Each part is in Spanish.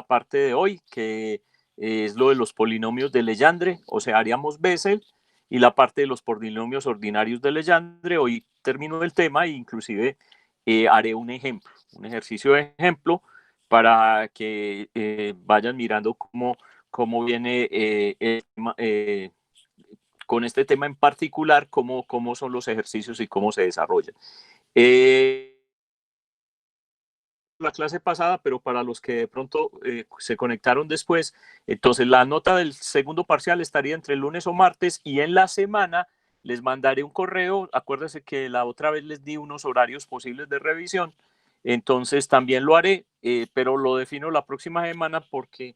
parte de hoy, que es lo de los polinomios de Legendre, o sea, haríamos Bessel, y la parte de los polinomios ordinarios de Legendre. Hoy termino el tema e inclusive haré un ejemplo, un ejercicio de ejemplo para que vayan mirando cómo viene con este tema en particular, cómo son los ejercicios y cómo se desarrollan. La clase pasada, pero para los que de pronto se conectaron después, entonces la nota del segundo parcial estaría entre el lunes o martes, y en la semana les mandaré un correo. Acuérdense que la otra vez les di unos horarios posibles de revisión, entonces también lo haré, pero lo defino la próxima semana porque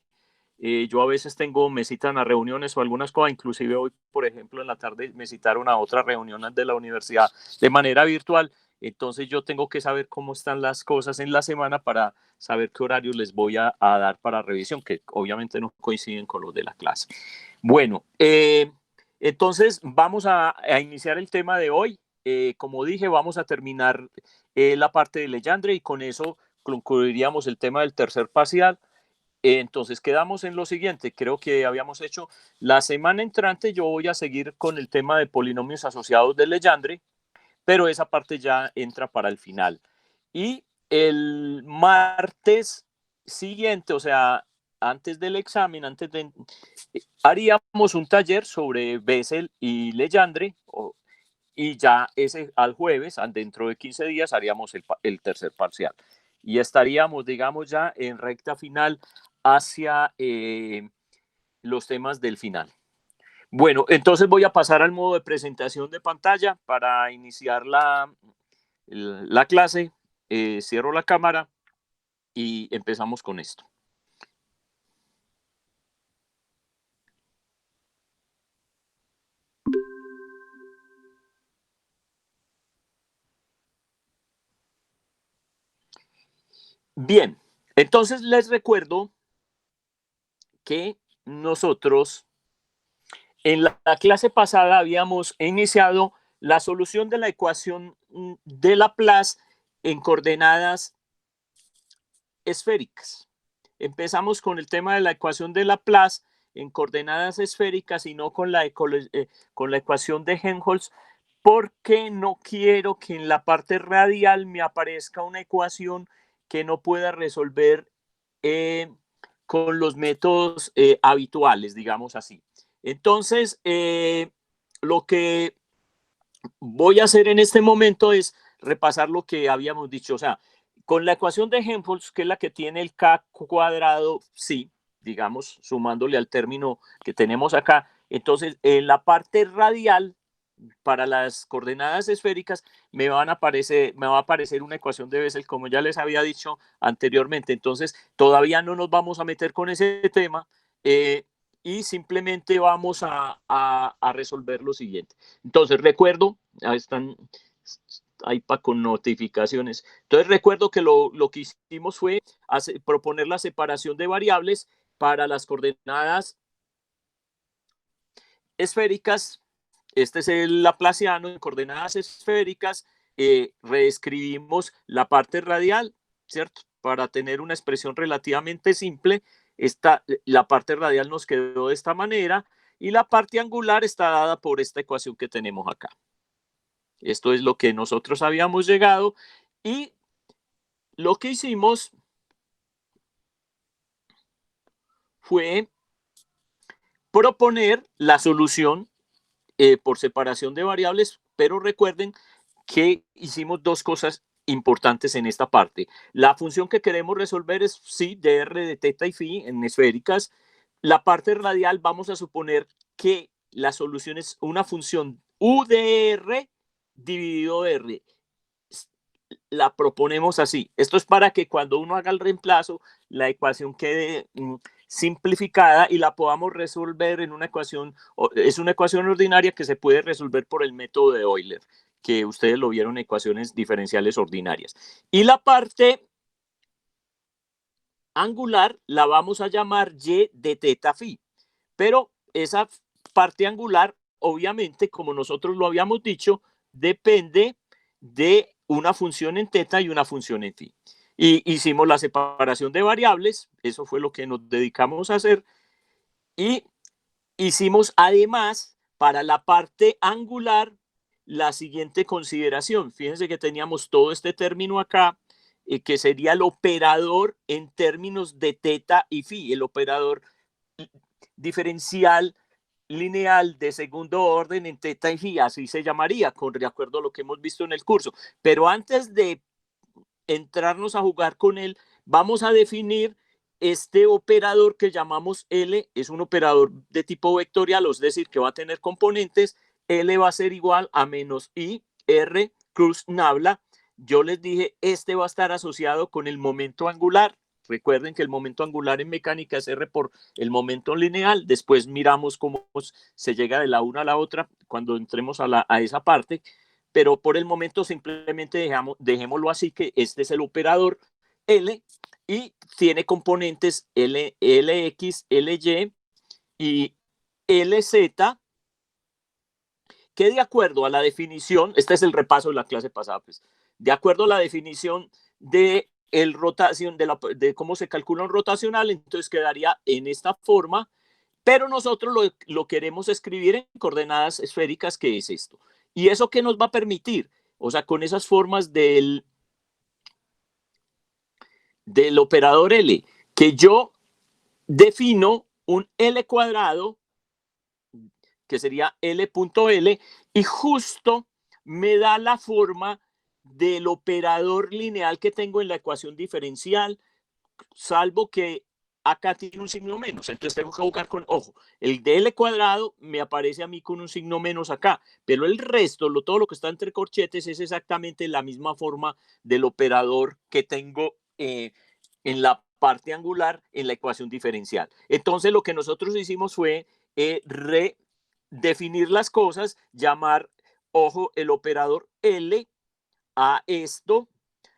yo a veces tengo, me citan a reuniones o algunas cosas, inclusive hoy, por ejemplo, en la tarde me citaron a otra reunión de la universidad de manera virtual. Entonces yo tengo que saber cómo están las cosas en la semana para saber qué horarios les voy a dar para revisión, que obviamente no coinciden con los de la clase. Bueno, entonces vamos a iniciar el tema de hoy. Como dije, vamos a terminar la parte de Legendre, y con eso concluiríamos el tema del tercer parcial. Entonces quedamos en lo siguiente. Creo que habíamos hecho la semana entrante. Yo voy a seguir con el tema de polinomios asociados de Legendre, pero esa parte ya entra para el final. Y el martes siguiente, o sea, antes del examen, haríamos un taller sobre Bessel y Legendre, y ya ese al jueves, dentro de 15 días, haríamos el tercer parcial. Y estaríamos, digamos, ya en recta final hacia los temas del final. Bueno, entonces voy a pasar al modo de presentación de pantalla para iniciar la clase. Cierro la cámara y empezamos con esto. Bien, entonces les recuerdo que nosotros en la clase pasada habíamos iniciado la solución de la ecuación de Laplace en coordenadas esféricas. Empezamos con el tema de la ecuación de Laplace en coordenadas esféricas y no con la ecuación de Helmholtz, porque no quiero que en la parte radial me aparezca una ecuación que no pueda resolver con los métodos habituales, digamos así. Entonces, lo que voy a hacer en este momento es repasar lo que habíamos dicho. O sea, con la ecuación de Helmholtz, que es la que tiene el k cuadrado psi, digamos, sumándole al término que tenemos acá, entonces en la parte radial, para las coordenadas esféricas, me va a aparecer una ecuación de Bessel, como ya les había dicho anteriormente. Entonces, todavía no nos vamos a meter con ese tema, y simplemente vamos a resolver lo siguiente. Entonces, recuerdo, ahí están ahí con notificaciones. Entonces, recuerdo que lo que hicimos fue proponer la separación de variables para las coordenadas esféricas. Este es el laplaciano en coordenadas esféricas. Reescribimos la parte radial, ¿cierto? Para tener una expresión relativamente simple. La parte radial nos quedó de esta manera, y la parte angular está dada por esta ecuación que tenemos acá. Esto es lo que nosotros habíamos llegado, y lo que hicimos fue proponer la solución por separación de variables, pero recuerden que hicimos dos cosas importantes en esta parte. La función que queremos resolver es psi, dr de teta y phi en esféricas. La parte radial, vamos a suponer que la solución es una función u de r dividido de r. La proponemos así. Esto es para que cuando uno haga el reemplazo, la ecuación quede simplificada y la podamos resolver en una ecuación. Es una ecuación ordinaria que se puede resolver por el método de Euler, que ustedes lo vieron en ecuaciones diferenciales ordinarias. Y la parte angular la vamos a llamar y de teta phi. Pero esa parte angular, obviamente, como nosotros lo habíamos dicho, depende de una función en teta y una función en phi. Y hicimos la separación de variables, eso fue lo que nos dedicamos a hacer, y hicimos además para la parte angular la siguiente consideración. Fíjense que teníamos todo este término acá, que sería el operador en términos de teta y phi, el operador diferencial lineal de segundo orden en teta y phi, así se llamaría, de acuerdo a lo que hemos visto en el curso. Pero antes de entrarnos a jugar con él, vamos a definir este operador que llamamos L, es un operador de tipo vectorial, es decir, que va a tener componentes. L va a ser igual a menos I, R, cruz nabla. Yo les dije, este va a estar asociado con el momento angular. Recuerden que el momento angular en mecánica es R por el momento lineal. Después miramos cómo se llega de la una a la otra cuando entremos a esa parte. Pero por el momento simplemente dejémoslo así, que este es el operador L y tiene componentes Lx, Ly y Lz, que de acuerdo a la definición, este es el repaso de la clase pasada, pues, de acuerdo a la definición de el rotación, de cómo se calcula un rotacional, entonces quedaría en esta forma, pero nosotros lo queremos escribir en coordenadas esféricas, que es esto. ¿Y eso qué nos va a permitir? O sea, con esas formas del operador L, que yo defino un L cuadrado, que sería L.L, y justo me da la forma del operador lineal que tengo en la ecuación diferencial, salvo que acá tiene un signo menos. Entonces tengo que buscar con, ojo, el de L cuadrado me aparece a mí con un signo menos acá, pero el resto, todo lo que está entre corchetes, es exactamente la misma forma del operador que tengo en la parte angular en la ecuación diferencial. Entonces lo que nosotros hicimos fue redefinir las cosas, llamar, ojo, el operador L a esto,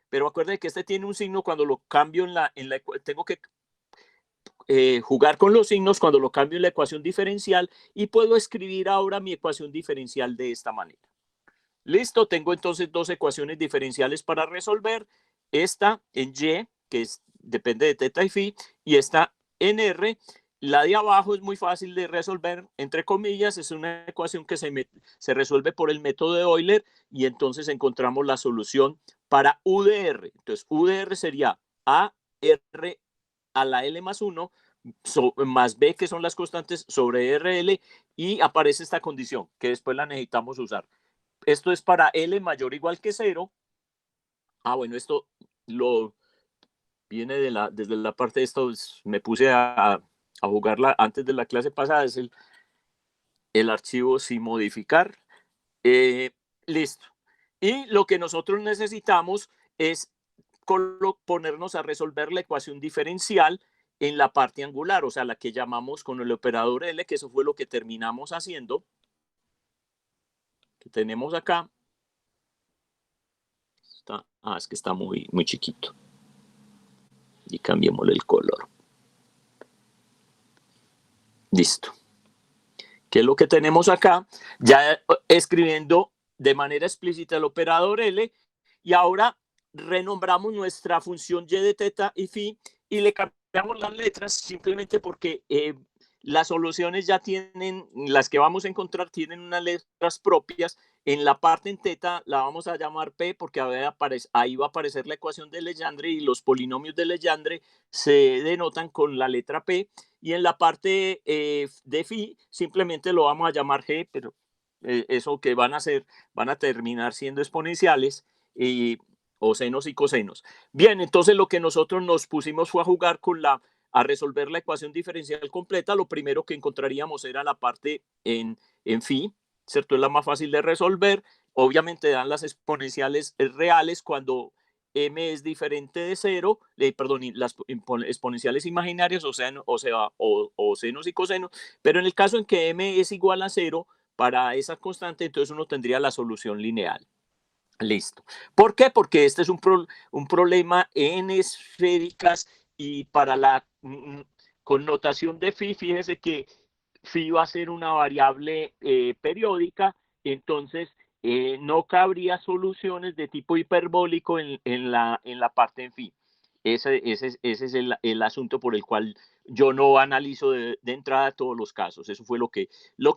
pero acuérdense que este tiene un signo cuando lo cambio tengo que jugar con los signos cuando lo cambio en la ecuación diferencial, y puedo escribir ahora mi ecuación diferencial de esta manera. Listo, tengo entonces dos ecuaciones diferenciales para resolver, esta en Y, que depende de teta y phi, y esta en R. La de abajo es muy fácil de resolver, entre comillas, es una ecuación que se resuelve por el método de Euler, y entonces encontramos la solución para U de R. Entonces, U de R sería AR a la L más 1 más B, que son las constantes, sobre RL, y aparece esta condición, que después la necesitamos usar. Esto es para L mayor o igual que 0. Bueno, esto lo viene desde la parte de esto, me puse a jugarla antes de la clase pasada, es el archivo sin modificar. Listo. Y lo que nosotros necesitamos es ponernos a resolver la ecuación diferencial en la parte angular, o sea, la que llamamos con el operador L, que eso fue lo que terminamos haciendo, que tenemos acá. Es que está muy, muy chiquito. Y cambiémosle el color. Listo. ¿Qué es lo que tenemos acá? Ya escribiendo de manera explícita el operador L, y ahora renombramos nuestra función y de teta y phi y le cambiamos las letras simplemente porque las soluciones ya tienen, las que vamos a encontrar tienen unas letras propias. En la parte en teta la vamos a llamar P porque ahí va a aparecer la ecuación de Legendre, y los polinomios de Legendre se denotan con la letra P. Y en la parte de phi simplemente lo vamos a llamar G, pero eso que van a terminar siendo exponenciales o senos y cosenos. Bien, entonces lo que nosotros nos pusimos fue a jugar a resolver la ecuación diferencial completa. Lo primero que encontraríamos era la parte en phi, ¿cierto? Es la más fácil de resolver. Obviamente dan las exponenciales reales cuando m es diferente de 0, perdón, las exponenciales imaginarias, o senos y cosenos, pero en el caso en que m es igual a 0 para esa constante, entonces uno tendría la solución lineal. Listo. ¿Por qué? Porque este es un problema en esféricas, y para la connotación de phi, fíjese que phi va a ser una variable periódica, entonces no cabría soluciones de tipo hiperbólico en la parte en phi. Ese es el asunto por el cual yo no analizo de entrada todos los casos. Eso fue lo que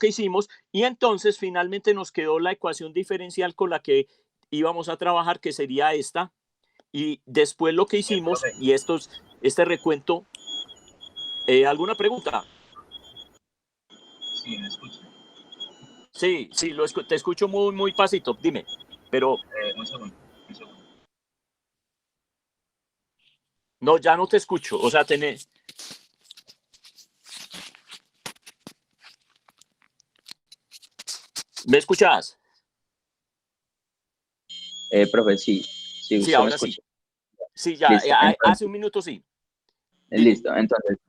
hicimos. Y entonces finalmente nos quedó la ecuación diferencial con la que íbamos a trabajar, que sería esta. Y después lo que hicimos, profe. y este recuento, ¿alguna pregunta? Sí, me escucha. Sí, sí, te escucho muy, muy pasito, dime, pero Un segundo, un segundo. no, ya no te escucho, o sea, ¿me escuchas? Profe, sí, sí, Sí, usted me ahora sí, escucha. sí, ya, Listo, hace entonces, un minuto sí, dime.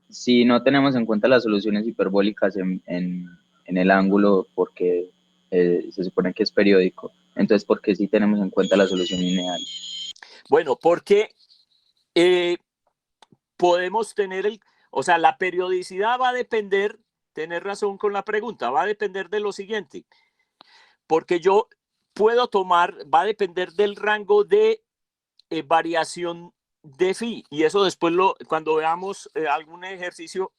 si no tenemos en cuenta las soluciones hiperbólicas en el ángulo, porque se supone que es periódico, entonces, ¿por qué sí tenemos en cuenta la solución lineal? Bueno, porque eh, podemos o sea, la periodicidad va a depender, tener razón con la pregunta, va a depender de lo siguiente, porque yo puedo va a depender del rango de variación de phi, y eso después cuando veamos algún ejercicio,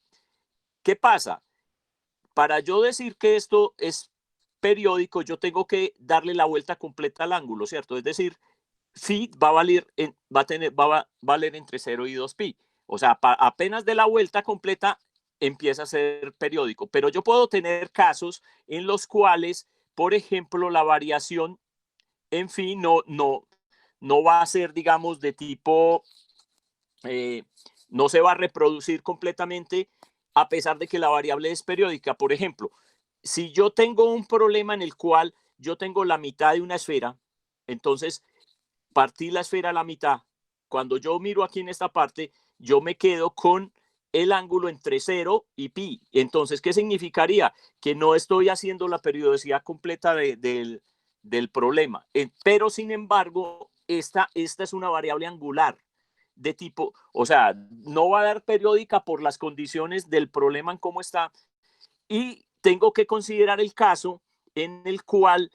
¿qué pasa? Para yo decir que esto es periódico, yo tengo que darle la vuelta completa al ángulo, ¿cierto? Es decir, phi va a va a valer entre 0 y 2 pi. O sea, apenas de la vuelta completa empieza a ser periódico. Pero yo puedo tener casos en los cuales, por ejemplo, la variación en phi no va a ser, digamos, de tipo, eh, no se va a reproducir completamente a pesar de que la variable es periódica. Por ejemplo, si yo tengo un problema en el cual yo tengo la mitad de una esfera, entonces partí la esfera a la mitad. Cuando yo miro aquí en esta parte, yo me quedo con el ángulo entre 0 y pi. Entonces, ¿qué significaría? Que no estoy haciendo la periodicidad completa del problema. Pero, sin embargo, esta es una variable angular de tipo, o sea, no va a dar periódica por las condiciones del problema en cómo está. Y tengo que considerar el caso en el cual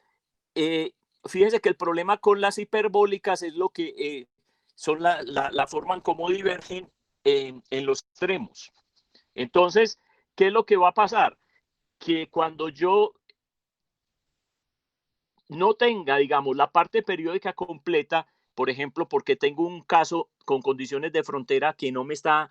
fíjense que el problema con las hiperbólicas es lo que son la forma en cómo divergen en los extremos. Entonces, ¿qué es lo que va a pasar? Que cuando yo no tenga, digamos, la parte periódica completa, por ejemplo, porque tengo un caso con condiciones de frontera que no me está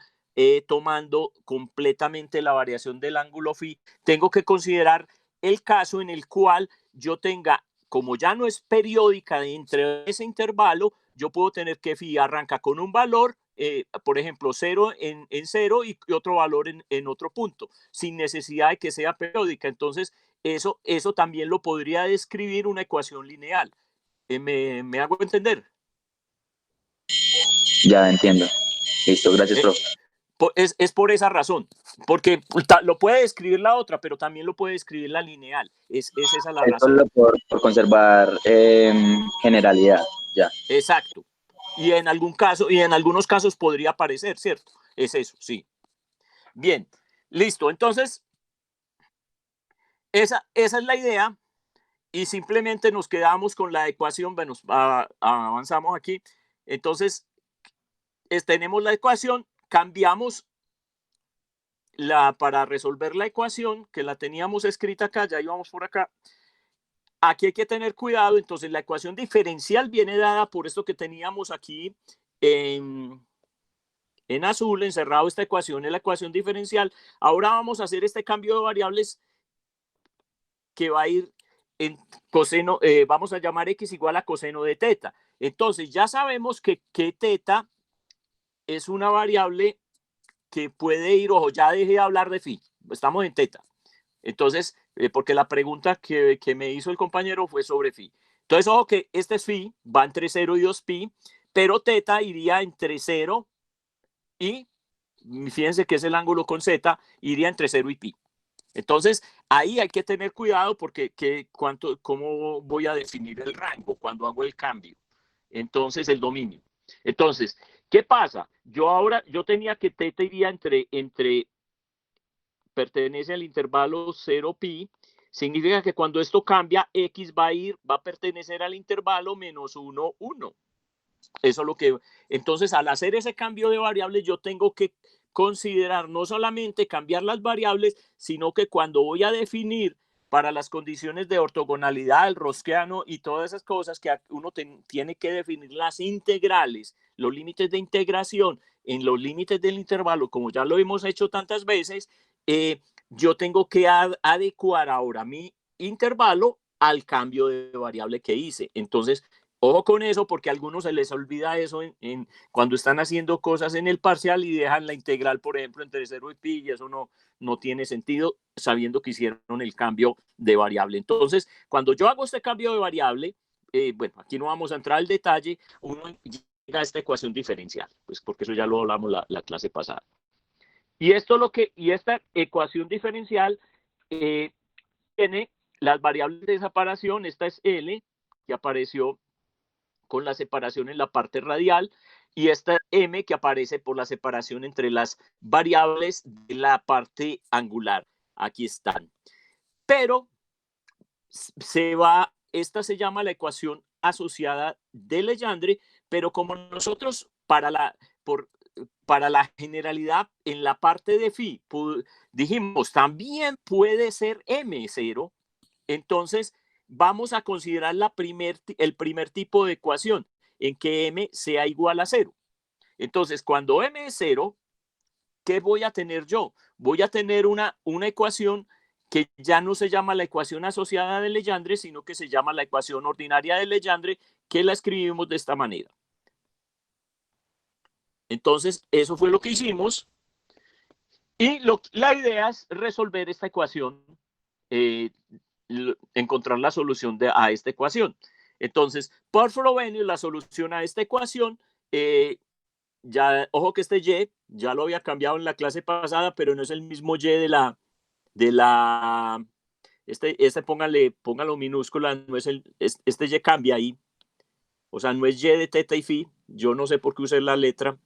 tomando completamente la variación del ángulo phi, tengo que considerar el caso en el cual yo tenga, como ya no es periódica entre ese intervalo, yo puedo tener que phi arranca con un valor, por ejemplo, 0 en 0 y otro valor en otro punto, sin necesidad de que sea periódica. Entonces, eso también lo podría describir una ecuación lineal. ¿Me hago entender? Ya entiendo. Listo, gracias, Eh, profe. es por esa razón, porque lo puede describir la otra, pero también lo puede describir la lineal. Es esa la Es razón. solo por conservar generalidad, ya. Exacto. Y en algunos casos podría aparecer, ¿cierto? Es eso, sí. Bien, listo. Entonces, esa es la idea y simplemente nos quedamos con la ecuación, bueno, avanzamos aquí. Entonces, tenemos la ecuación, cambiamos para resolver la ecuación, que la teníamos escrita acá, ya íbamos por acá. Aquí hay que tener cuidado, entonces la ecuación diferencial viene dada por esto que teníamos aquí en azul, encerrado esta ecuación, es la ecuación diferencial. Ahora vamos a hacer este cambio de variables que va a ir en coseno, vamos a llamar x igual a coseno de teta. Entonces ya sabemos que teta es una variable que puede ir, ojo, ya dejé de hablar de phi, estamos en teta. Entonces, porque la pregunta que me hizo el compañero fue sobre phi. Entonces, ojo que este es phi, va entre 0 y 2 pi, pero teta iría entre 0 y, fíjense que es el ángulo con z, iría entre 0 y pi. Entonces, ahí hay que tener cuidado porque ¿cómo voy a definir el rango cuando hago el cambio? Entonces, el dominio. Entonces, ¿qué pasa? Yo tenía que teta iría pertenece al intervalo 0 pi, significa que cuando esto cambia, x va a pertenecer al intervalo -1, 1. Eso es lo que... Entonces, al hacer ese cambio de variables, yo tengo que considerar no solamente cambiar las variables, sino que cuando voy a definir para las condiciones de ortogonalidad, el rosquiano y todas esas cosas que uno tiene que definir las integrales, los límites de integración en los límites del intervalo, como ya lo hemos hecho tantas veces, yo tengo que adecuar ahora mi intervalo al cambio de variable que hice. Entonces, ojo con eso, porque a algunos se les olvida eso cuando están haciendo cosas en el parcial y dejan la integral, por ejemplo, entre 0 y pi, y eso no tiene sentido sabiendo que hicieron el cambio de variable. Entonces, cuando yo hago este cambio de variable, bueno, aquí no vamos a entrar al detalle, uno llega a esta ecuación diferencial, pues porque eso ya lo hablamos la clase pasada. Y esta ecuación diferencial tiene las variables de separación. Esta es L, que apareció con la separación en la parte radial, y esta M, que aparece por la separación entre las variables de la parte angular. Aquí están. Pero esta se llama la ecuación asociada de Legendre, pero como nosotros para la generalidad en la parte de phi dijimos también puede ser M0, entonces vamos a considerar el primer tipo de ecuación en que M sea igual a 0. Entonces, cuando M es 0, ¿qué voy a tener yo? Voy a tener una ecuación que ya no se llama la ecuación asociada de Legendre, sino que se llama la ecuación ordinaria de Legendre, que la escribimos de esta manera. Entonces, eso fue lo que hicimos. Y la idea es resolver esta ecuación, encontrar la solución a esta ecuación. Entonces, por Frobenius, la solución a esta ecuación, ya, ojo que este Y ya lo había cambiado en la clase pasada, pero no es el mismo Y póngalo minúscula, no es este Y cambia ahí. O sea, no es Y de teta y phi. Yo no sé por qué usé la letra,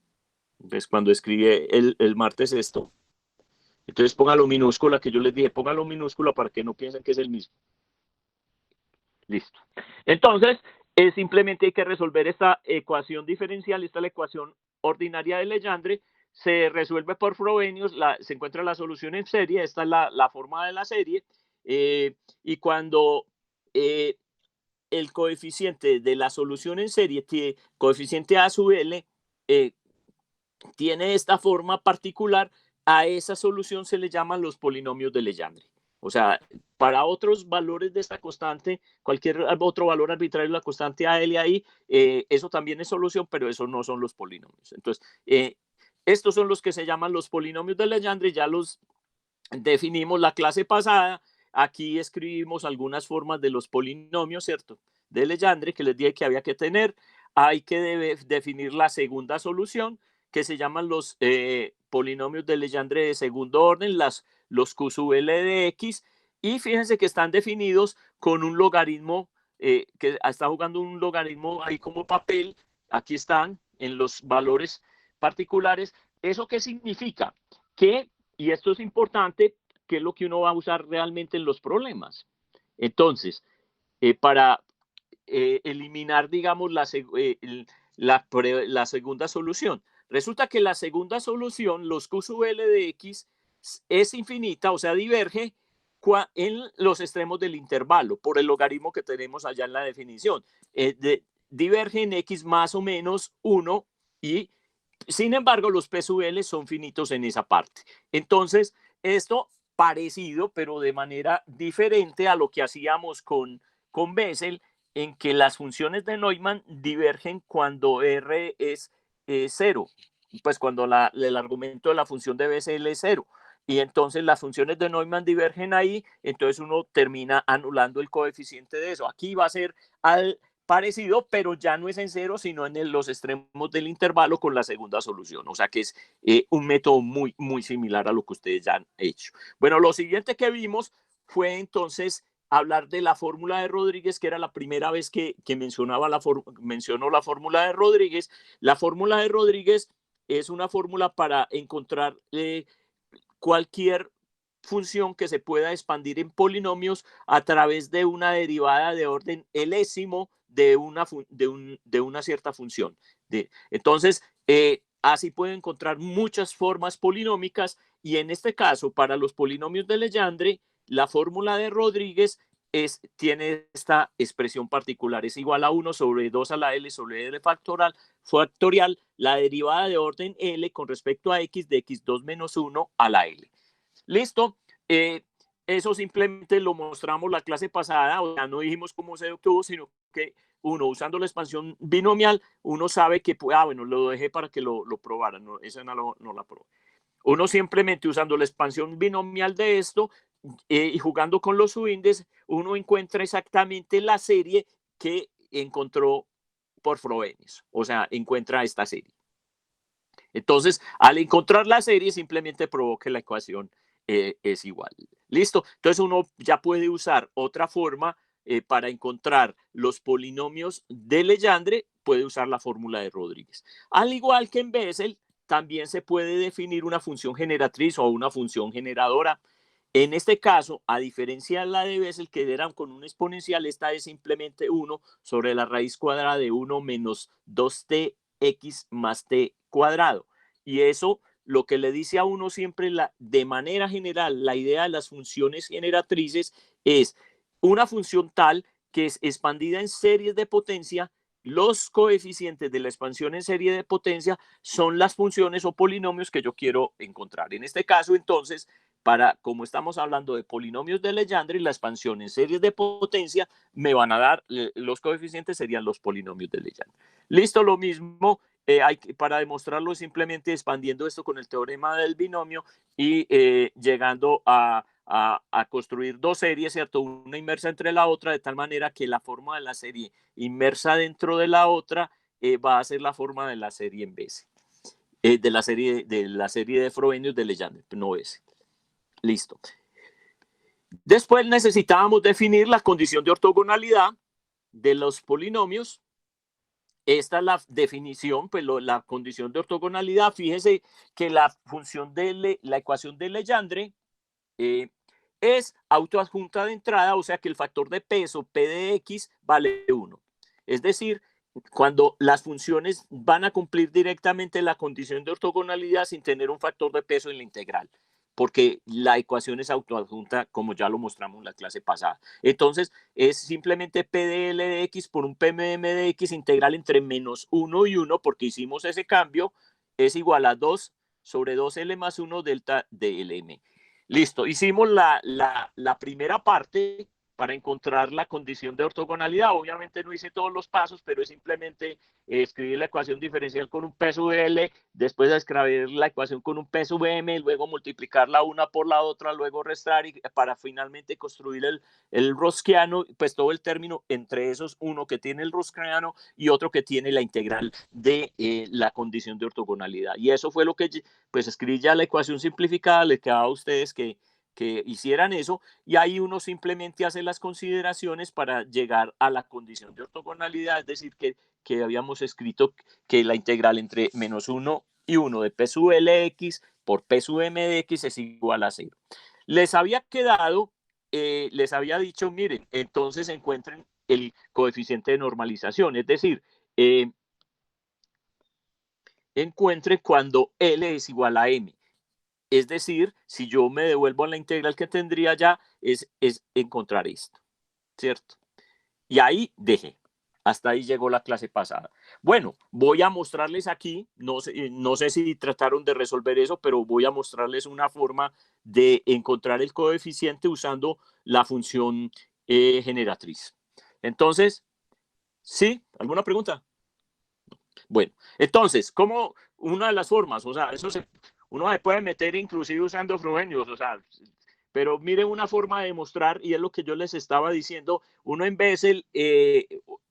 pues cuando escribí el martes esto. Entonces póngalo minúscula, que yo les dije, póngalo minúscula para que no piensen que es el mismo. Listo. Entonces, simplemente hay que resolver esta ecuación diferencial. Esta es la ecuación ordinaria de Legendre. Se resuelve por Frobenius, se encuentra la solución en serie. Esta es la forma de la serie. Y cuando el coeficiente de la solución en serie, coeficiente A sub L, tiene esta forma particular, a esa solución se le llaman los polinomios de Legendre. O sea, para otros valores de esta constante, cualquier otro valor arbitrario de la constante AL ahí, eso también es solución, pero eso no son los polinomios. Entonces, estos son los que se llaman los polinomios de Legendre, ya los definimos la clase pasada. Aquí escribimos algunas formas de los polinomios, ¿cierto? De Legendre, que les dije que había que tener. Hay que definir la segunda solución, que se llaman los polinomios de Legendre de segundo orden, los Q sub L de X, y fíjense que están definidos con un logaritmo, que está jugando un logaritmo ahí como papel. Aquí están en los valores particulares. ¿Eso qué significa? Y esto es importante, que es lo que uno va a usar realmente en los problemas. Entonces, para eliminar, digamos, la segunda solución. Resulta que la segunda solución, los Q sub L de X, es infinita, o sea, diverge en los extremos del intervalo, por el logaritmo que tenemos allá en la definición. Diverge en X más o menos 1, y sin embargo, los P sub L son finitos en esa parte. Entonces, esto parecido, pero de manera diferente a lo que hacíamos con Bessel, en que las funciones de Neumann divergen cuando R es 0, pues cuando el argumento de la función de Bessel es 0. Y entonces las funciones de Neumann divergen ahí, entonces uno termina anulando el coeficiente de eso. Aquí va a ser parecido, pero ya no es en 0, sino en los extremos del intervalo con la segunda solución. O sea que es un método muy, muy similar a lo que ustedes ya han hecho. Bueno, lo siguiente que vimos fue entonces hablar de la fórmula de Rodríguez, que era la primera vez que mencionó la fórmula de Rodríguez. La fórmula de Rodríguez es una fórmula para encontrar cualquier función que se pueda expandir en polinomios a través de una derivada de orden elésimo de una cierta función. Entonces, así puede encontrar muchas formas polinómicas, y en este caso, para los polinomios de Legendre, la fórmula de Rodríguez tiene esta expresión particular: es igual a 1 sobre 2 a la L sobre L factorial, la derivada de orden L con respecto a X de X2 menos 1 a la L. ¿Listo? Eso simplemente lo mostramos la clase pasada, o sea, no dijimos cómo se obtuvo, sino que uno, usando la expansión binomial, uno sabe que, bueno, lo dejé para que lo probaran, no, esa no la probé. Uno simplemente usando la expansión binomial de esto y jugando con los subíndices, uno encuentra exactamente la serie que encontró por Frobenius, o sea, encuentra esta serie. Entonces, al encontrar la serie, simplemente probó que la ecuación es igual. ¿Listo? Entonces, uno ya puede usar otra forma para encontrar los polinomios de Legendre, puede usar la fórmula de Rodríguez. Al igual que en Bessel, también se puede definir una función generatriz o una función generadora. En este caso, a diferencia de la de Bessel, que era con un exponencial, esta es simplemente 1 sobre la raíz cuadrada de 1 menos 2tx más t cuadrado. Y eso lo que le dice a uno siempre, de manera general, la idea de las funciones generatrices es una función tal que es expandida en series de potencia. Los coeficientes de la expansión en serie de potencia son las funciones o polinomios que yo quiero encontrar. En este caso, entonces, como estamos hablando de polinomios de Legendre, la expansión en series de potencia me van a dar, los coeficientes serían los polinomios de Legendre. Listo, lo mismo. Para demostrarlo simplemente expandiendo esto con el teorema del binomio y llegando a construir dos series, ¿cierto? Una inmersa entre la otra, de tal manera que la forma de la serie inmersa dentro de la otra va a ser la forma de la serie en Bessel, de la serie de Frobenius de Legendre, no Bessel. Listo. Después necesitábamos definir la condición de ortogonalidad de los polinomios. Esta es la definición, pues la condición de ortogonalidad. Fíjese que la función de la ecuación de Legendre es autoadjunta de entrada, o sea que el factor de peso P de X vale 1. Es decir, cuando las funciones van a cumplir directamente la condición de ortogonalidad sin tener un factor de peso en la integral, porque la ecuación es autoadjunta, como ya lo mostramos en la clase pasada. Entonces, es simplemente P de L de X por un PMM de X integral entre menos 1 y 1, porque hicimos ese cambio, es igual a 2 sobre 2L más 1 delta de LM. Listo, hicimos la primera parte para encontrar la condición de ortogonalidad. Obviamente no hice todos los pasos, pero es simplemente escribir la ecuación diferencial con un P sub L, después escribir la ecuación con un P sub M, luego multiplicar la una por la otra, luego restar, y para finalmente construir el Rosquiano, pues todo el término entre esos, uno que tiene el Rosquiano y otro que tiene la integral de la condición de ortogonalidad. Y eso fue lo que, pues escribí ya la ecuación simplificada, les quedaba a ustedes que hicieran eso, y ahí uno simplemente hace las consideraciones para llegar a la condición de ortogonalidad, es decir, que habíamos escrito que la integral entre menos 1 y 1 de P sub Lx por P sub M de X es igual a 0. Les había quedado, les había dicho, miren, entonces encuentren el coeficiente de normalización, es decir, encuentren cuando L es igual a M. Es decir, si yo me devuelvo a la integral que tendría ya, es encontrar esto, ¿cierto? Y ahí dejé. Hasta ahí llegó la clase pasada. Bueno, voy a mostrarles aquí, no sé si trataron de resolver eso, pero voy a mostrarles una forma de encontrar el coeficiente usando la función generatriz. Entonces, ¿sí? ¿Alguna pregunta? Bueno, entonces, ¿cómo una de las formas? O sea, uno se puede meter inclusive usando Frobenius, o sea, pero miren una forma de demostrar, y es lo que yo les estaba diciendo, uno en Bessel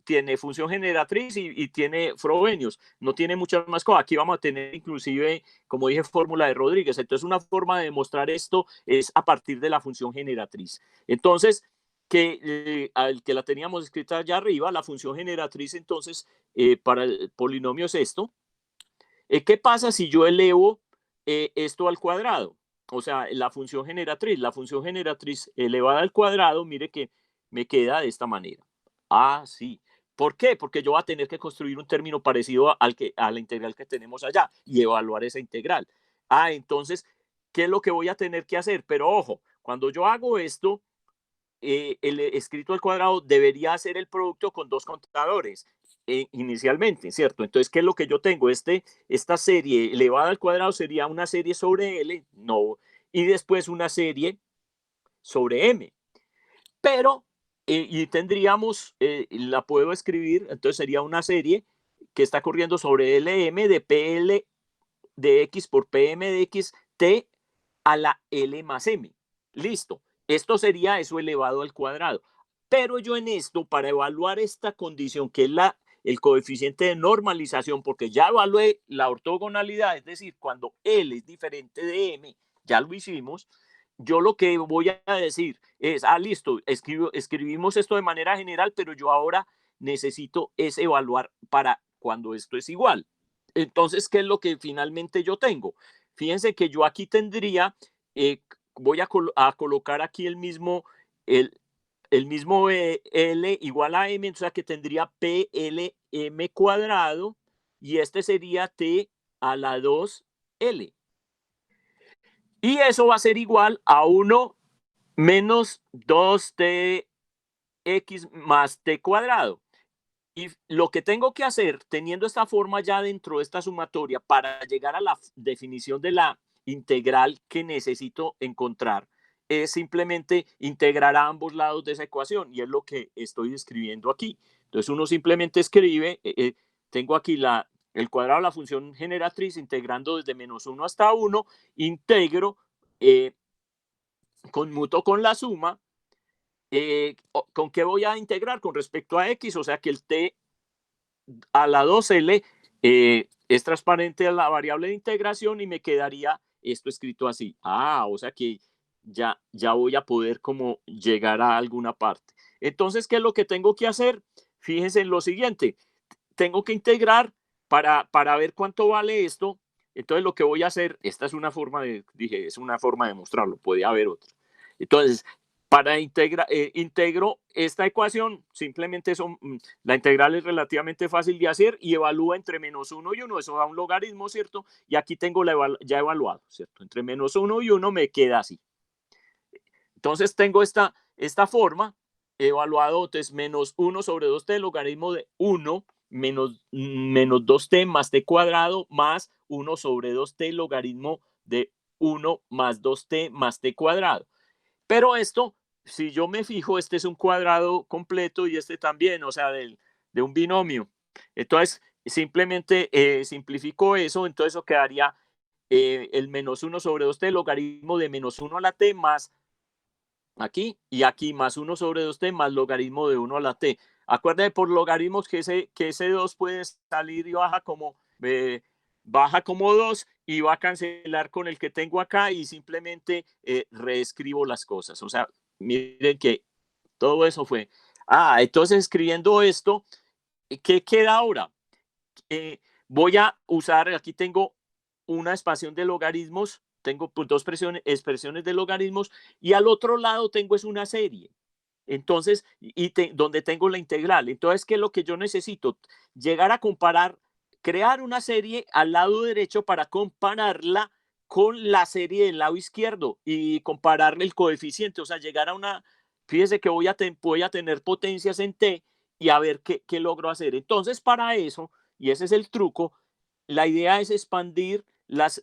tiene función generatriz y tiene Frobenius, no tiene muchas más cosas. Aquí vamos a tener inclusive, como dije, fórmula de Rodríguez. Entonces, una forma de demostrar esto es a partir de la función generatriz. Entonces, al que la teníamos escrita allá arriba, la función generatriz, entonces, para el polinomio es esto. ¿Qué pasa si yo elevo esto al cuadrado? O sea, la función generatriz elevada al cuadrado, mire que me queda de esta manera. Ah, sí. ¿Por qué? Porque yo voy a tener que construir un término parecido a la integral que tenemos allá y evaluar esa integral. Entonces, ¿qué es lo que voy a tener que hacer? Pero ojo, cuando yo hago esto, el escrito al cuadrado debería hacer el producto con dos contadores inicialmente, ¿cierto? Entonces, ¿qué es lo que yo tengo? Esta serie elevada al cuadrado sería una serie sobre L, no, y después una serie sobre M. Pero, y tendríamos, la puedo escribir, entonces sería una serie que está corriendo sobre LM de PL de X por PM de X T a la L más M. Listo. Esto sería eso elevado al cuadrado. Pero yo en esto, para evaluar esta condición, que es el coeficiente de normalización, porque ya evalué la ortogonalidad, es decir, cuando L es diferente de M, ya lo hicimos, yo lo que voy a decir es, listo, escribimos esto de manera general, pero yo ahora necesito es evaluar para cuando esto es igual. Entonces, ¿qué es lo que finalmente yo tengo? Fíjense que yo aquí tendría, voy a colocar aquí el mismo L igual a M, o sea que tendría PLM cuadrado y este sería T a la 2L. Y eso va a ser igual a 1 menos 2tx más t cuadrado. Y lo que tengo que hacer, teniendo esta forma ya dentro de esta sumatoria, para llegar a la definición de la integral que necesito encontrar, es simplemente integrar a ambos lados de esa ecuación, y es lo que estoy escribiendo aquí. Entonces uno simplemente escribe, tengo aquí el cuadrado de la función generatriz, integrando desde menos 1 hasta 1, integro, conmuto con la suma, ¿con qué voy a integrar? Con respecto a x, o sea que el t a la 2L es transparente a la variable de integración y me quedaría esto escrito así. O sea que ya voy a poder como llegar a alguna parte. Entonces, ¿qué es lo que tengo que hacer? Fíjense en lo siguiente. Tengo que integrar para ver cuánto vale esto. Entonces, lo que voy a hacer, esta es una forma es una forma de mostrarlo, puede haber otra. Entonces, para integro esta ecuación, simplemente la integral es relativamente fácil de hacer y evalúa entre menos 1 y 1, eso da un logaritmo, ¿cierto? Y aquí tengo ya evaluado, ¿cierto? Entre menos 1 y 1 me queda así. Entonces tengo esta forma, evaluado, entonces menos 1 sobre 2t, logaritmo de 1 menos 2t más t cuadrado más 1 sobre 2t, logaritmo de 1 más 2t más t cuadrado. Pero esto, si yo me fijo, este es un cuadrado completo y este también, o sea, de un binomio. Entonces, simplemente simplifico eso, entonces eso quedaría el menos 1 sobre 2t, logaritmo de menos 1 a la t más aquí y aquí más 1 sobre 2t más logaritmo de 1 a la t. Acuérdense por logaritmos que ese 2 puede salir y baja como 2 y va a cancelar con el que tengo acá y simplemente reescribo las cosas. O sea, miren que todo eso fue. Entonces escribiendo esto, ¿qué queda ahora? Voy a usar, aquí tengo una expansión de logaritmos, tengo dos expresiones de logaritmos y al otro lado tengo es una serie. Entonces, donde tengo la integral. Entonces, ¿qué es lo que yo necesito? Llegar a comparar, crear una serie al lado derecho para compararla con la serie del lado izquierdo y compararle el coeficiente, o sea, llegar a fíjese que voy a tener potencias en t y a ver qué logro hacer. Entonces, para eso, y ese es el truco, la idea es expandir los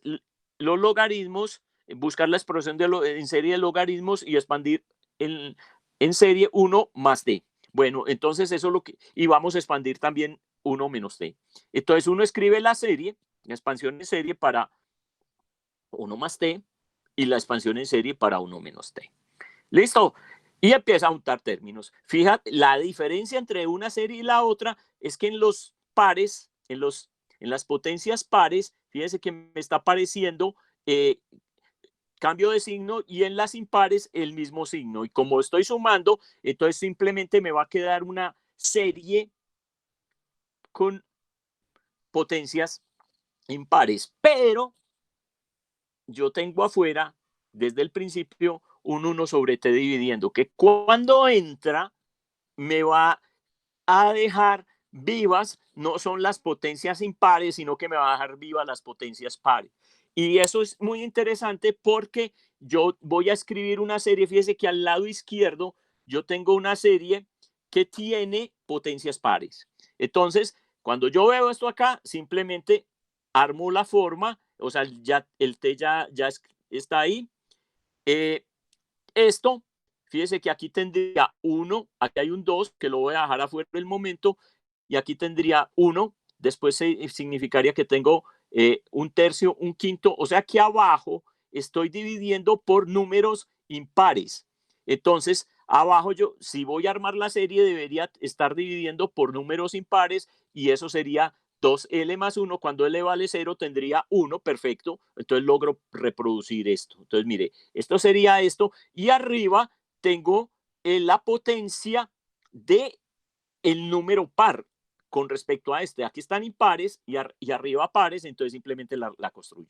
logaritmos, buscar la expresión en serie de logaritmos y expandir en serie 1 más t. Bueno, entonces eso es lo que, y vamos a expandir también 1 menos t. Entonces uno escribe la serie, la expansión en serie para 1 más t y la expansión en serie para 1 menos t. ¿Listo? Y empieza a juntar términos. Fíjate, la diferencia entre una serie y la otra es que en los pares, en las potencias pares, fíjense que me está apareciendo cambio de signo y en las impares el mismo signo. Y como estoy sumando, entonces simplemente me va a quedar una serie con potencias impares. Pero yo tengo afuera, desde el principio, un 1 sobre t dividiendo, que cuando entra me va a dejar vivas, no son las potencias impares, sino que me va a dejar vivas las potencias pares. Y eso es muy interesante porque yo voy a escribir una serie, fíjese que al lado izquierdo yo tengo una serie que tiene potencias pares. Entonces, cuando yo veo esto acá, simplemente armo la forma, o sea, ya el T ya está ahí. Esto, fíjese que aquí tendría 1, aquí hay un 2, que lo voy a dejar afuera del momento, y aquí tendría 1, después significaría que tengo un tercio, un quinto, o sea que abajo estoy dividiendo por números impares. Entonces, abajo yo, si voy a armar la serie, debería estar dividiendo por números impares y eso sería 2L más 1. Cuando L vale 0, tendría 1, perfecto. Entonces logro reproducir esto. Entonces, mire, esto sería esto. Y arriba tengo la potencia de el número par con respecto a este. Aquí están impares y arriba pares, entonces simplemente la construyo,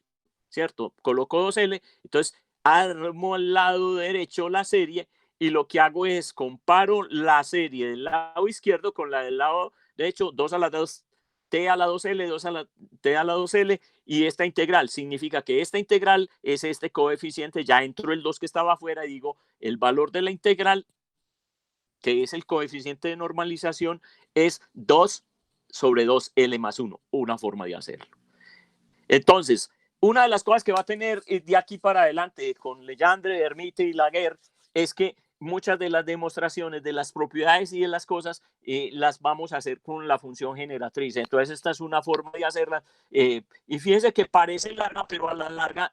¿cierto? Coloco 2L, entonces armo al lado derecho la serie y lo que hago es comparo la serie del lado izquierdo con la del lado derecho, 2 a la 2, t a la 2L, 2 a la t a la 2L, y esta integral significa que esta integral es este coeficiente, ya entro el 2 que estaba afuera y digo el valor de la integral, que es el coeficiente de normalización, es 2 sobre 2L más 1, una forma de hacerlo. Entonces, una de las cosas que va a tener de aquí para adelante con Legendre, Hermite y Laguerre es que muchas de las demostraciones de las propiedades y de las cosas las vamos a hacer con la función generatriz. Entonces, esta es una forma de hacerla. Y fíjense que parece larga, pero a la larga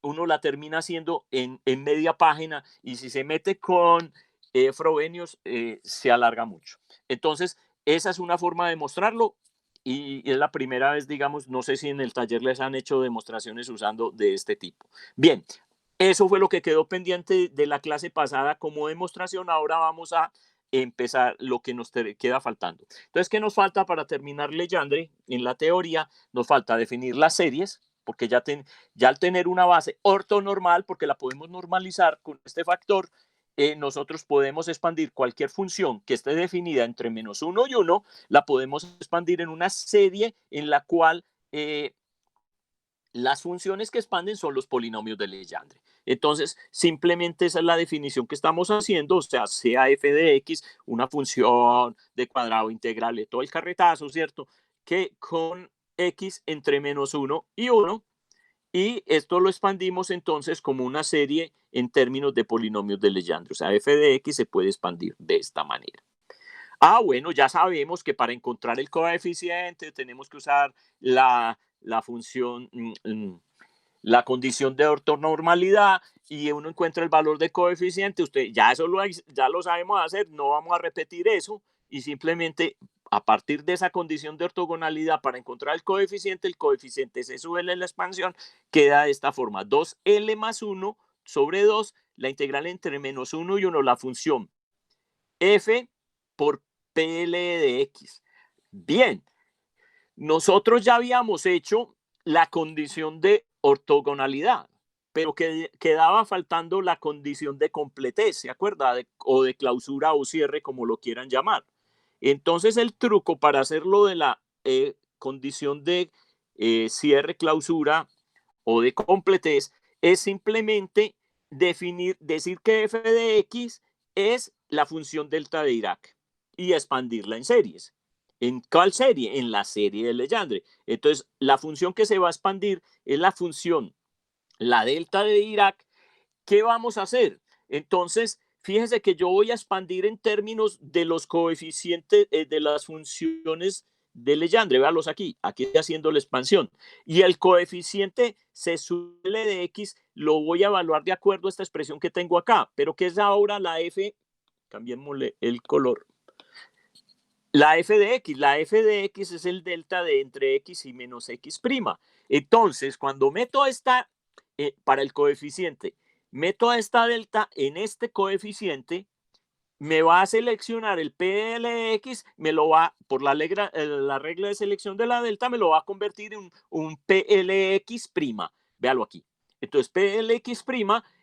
uno la termina haciendo en media página y si se mete con Frobenius se alarga mucho. Entonces, esa es una forma de mostrarlo. Y es la primera vez, digamos, no sé si en el taller les han hecho demostraciones usando de este tipo. Bien, eso fue lo que quedó pendiente de la clase pasada como demostración. Ahora vamos a empezar lo que nos queda faltando. Entonces, ¿qué nos falta para terminar Legendre? En la teoría nos falta definir las series, porque ya al tener una base ortonormal, porque la podemos normalizar con este factor, nosotros podemos expandir cualquier función que esté definida entre -1 y 1, la podemos expandir en una serie en la cual las funciones que expanden son los polinomios de Legendre. Entonces, simplemente esa es la definición que estamos haciendo, o sea, sea f de x, una función de cuadrado integral de todo el carretazo, ¿cierto? Que con x entre -1 y 1, y esto lo expandimos entonces como una serie en términos de polinomios de Legendre. O sea, f de x se puede expandir de esta manera. Bueno, ya sabemos que para encontrar el coeficiente tenemos que usar la función, la condición de ortonormalidad y uno encuentra el valor de coeficiente. Usted ya eso ya lo sabemos hacer, no vamos a repetir eso y simplemente a partir de esa condición de ortogonalidad para encontrar el coeficiente se sube en la expansión, queda de esta forma, 2L más 1 sobre 2, la integral entre -1 y 1, la función f por PL de x. Bien, nosotros ya habíamos hecho la condición de ortogonalidad, pero quedaba faltando la condición de completez, ¿se acuerda? O de clausura o cierre, como lo quieran llamar. Entonces, el truco para hacerlo de la condición de cierre, clausura o de completez es simplemente decir que f de x es la función delta de Dirac y expandirla en series. ¿En cuál serie? En la serie de Legendre. Entonces, la función que se va a expandir es la función, la delta de Dirac. ¿Qué vamos a hacer? Entonces, fíjense que yo voy a expandir en términos de los coeficientes de las funciones de Legendre. Véalos aquí estoy haciendo la expansión. Y el coeficiente se suele de x, lo voy a evaluar de acuerdo a esta expresión que tengo acá. Pero ¿qué es ahora la f? Cambiémosle el color. La f de x es el delta de entre x y menos x'. Entonces, cuando meto esta, para el coeficiente, meto a esta delta en este coeficiente, me va a seleccionar el PLX, me lo va, por la regla de selección de la delta, me lo va a convertir en un PLX'. Véalo aquí. Entonces, PLX'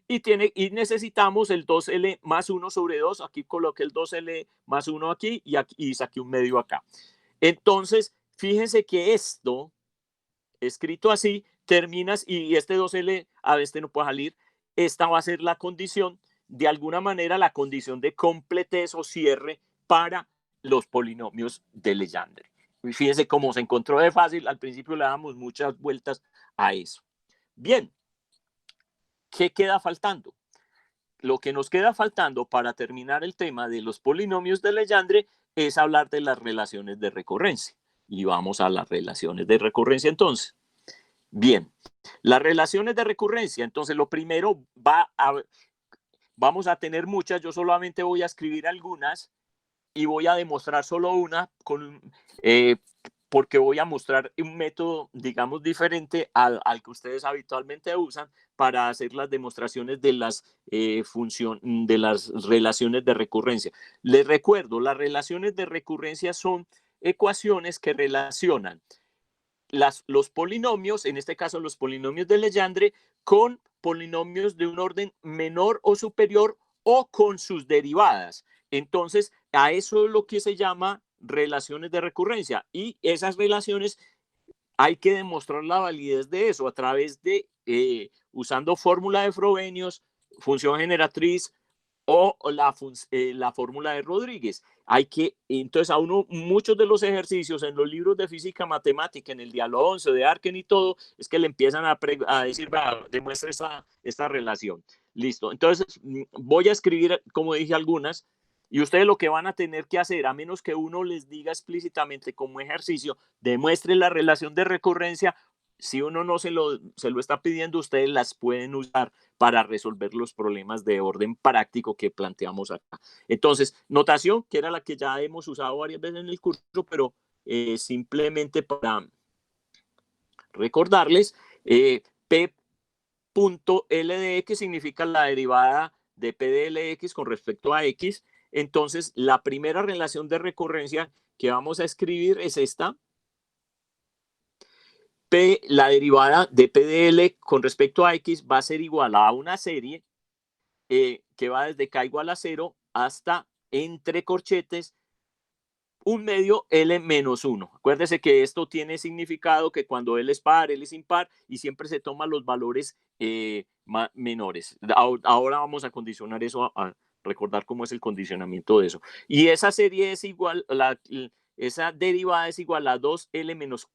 y necesitamos el 2L más 1 sobre 2. Aquí coloqué el 2L más 1 aquí y saqué un medio acá. Entonces, fíjense que esto, escrito así, terminas y este 2L a veces no puede salir. Esta va a ser la condición, de alguna manera, la condición de completez o cierre para los polinomios de Legendre. Y fíjense cómo se encontró de fácil. Al principio le damos muchas vueltas a eso. Bien, ¿qué queda faltando? Lo que nos queda faltando para terminar el tema de los polinomios de Legendre es hablar de las relaciones de recurrencia. Y vamos a las relaciones de recurrencia entonces. Bien, las relaciones de recurrencia, entonces lo primero vamos a tener muchas, yo solamente voy a escribir algunas y voy a demostrar solo una porque voy a mostrar un método, digamos, diferente al que ustedes habitualmente usan para hacer las demostraciones de de las relaciones de recurrencia. Les recuerdo, las relaciones de recurrencia son ecuaciones que relacionan los polinomios, en este caso los polinomios de Legendre, con polinomios de un orden menor o superior o con sus derivadas. Entonces, a eso es lo que se llama relaciones de recurrencia, y esas relaciones hay que demostrar la validez de eso a través de, usando fórmula de Frobenius, función generatriz o la fórmula de Rodríguez. Entonces a uno, muchos de los ejercicios en los libros de física matemática, en el diálogo 11 de Arken y todo, es que le empiezan a decir, demuestra esta relación. Listo. Entonces voy a escribir, como dije, algunas, y ustedes lo que van a tener que hacer, a menos que uno les diga explícitamente como ejercicio, demuestre la relación de recurrencia. Si uno no se lo está pidiendo, ustedes las pueden usar para resolver los problemas de orden práctico que planteamos acá. Entonces, notación, que era la que ya hemos usado varias veces en el curso, pero simplemente para recordarles, P.L de X significa la derivada de P de L de X con respecto a X. Entonces, la primera relación de recurrencia que vamos a escribir es esta. La derivada de P de L con respecto a X va a ser igual a una serie que va desde K igual a 0 hasta, entre corchetes, un medio L menos 1. Acuérdese que esto tiene significado que cuando L es par, L es impar, y siempre se toman los valores menores. Ahora vamos a condicionar eso, a recordar cómo es el condicionamiento de eso. Y esa serie es igual, esa derivada es igual a 2L menos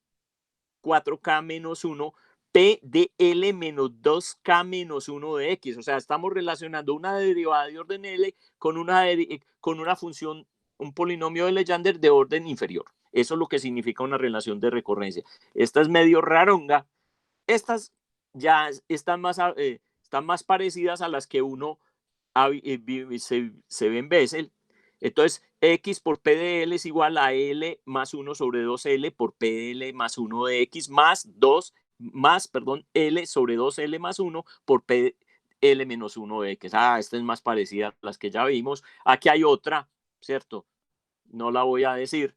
4K menos 1 P de L menos 2K menos 1 de X. O sea, estamos relacionando una derivada de orden L con una función, un polinomio de Legendre de orden inferior. Eso es lo que significa una relación de recurrencia. Esta es medio raronga. Estas ya están más parecidas a las que uno se ve en Bessel. Entonces, X por P de L es igual a L más 1 sobre 2L por P de L más 1 de X más L sobre 2L más 1 por P de L menos 1 de X. Esta es más parecida a las que ya vimos. Aquí hay otra, ¿cierto? No la voy a decir.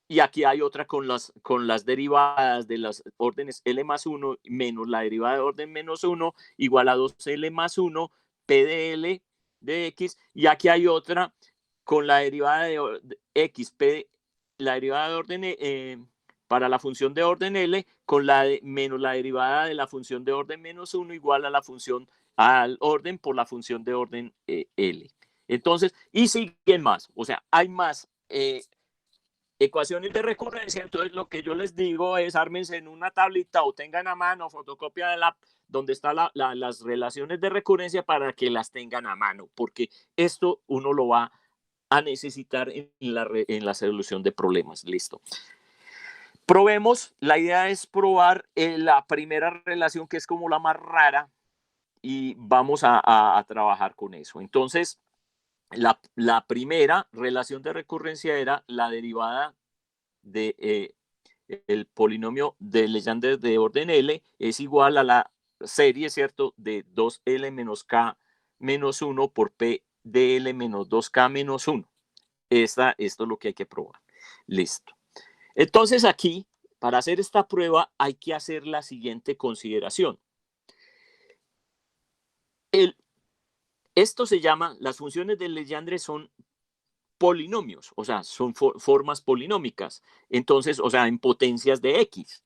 Y aquí hay otra con las derivadas de las órdenes L más 1 menos la derivada de orden menos 1 igual a 2L más 1 P de L de X. Y aquí hay otra con la derivada de X, la derivada de orden para la función de orden L con menos la derivada de la función de orden menos 1 igual a la función al orden por la función de orden L. Entonces, y siguen más, o sea, hay más ecuaciones de recurrencia. Entonces lo que yo les digo es ármense en una tablita o tengan a mano fotocopia de donde están las relaciones de recurrencia para que las tengan a mano, porque esto uno lo va a necesitar en la solución de problemas. Listo. Probemos. La idea es probar la primera relación, que es como la más rara, y vamos a trabajar con eso. Entonces, la primera relación de recurrencia era la derivada de el polinomio de Legendre de orden L es igual a la serie, ¿cierto?, de 2L menos K menos 1 por P de L menos 2K menos 1. Esto es lo que hay que probar. Listo. Entonces aquí, para hacer esta prueba, hay que hacer la siguiente consideración. esto se llama, las funciones de Legendre son polinomios, o sea, son formas polinómicas. Entonces, o sea, en potencias de X.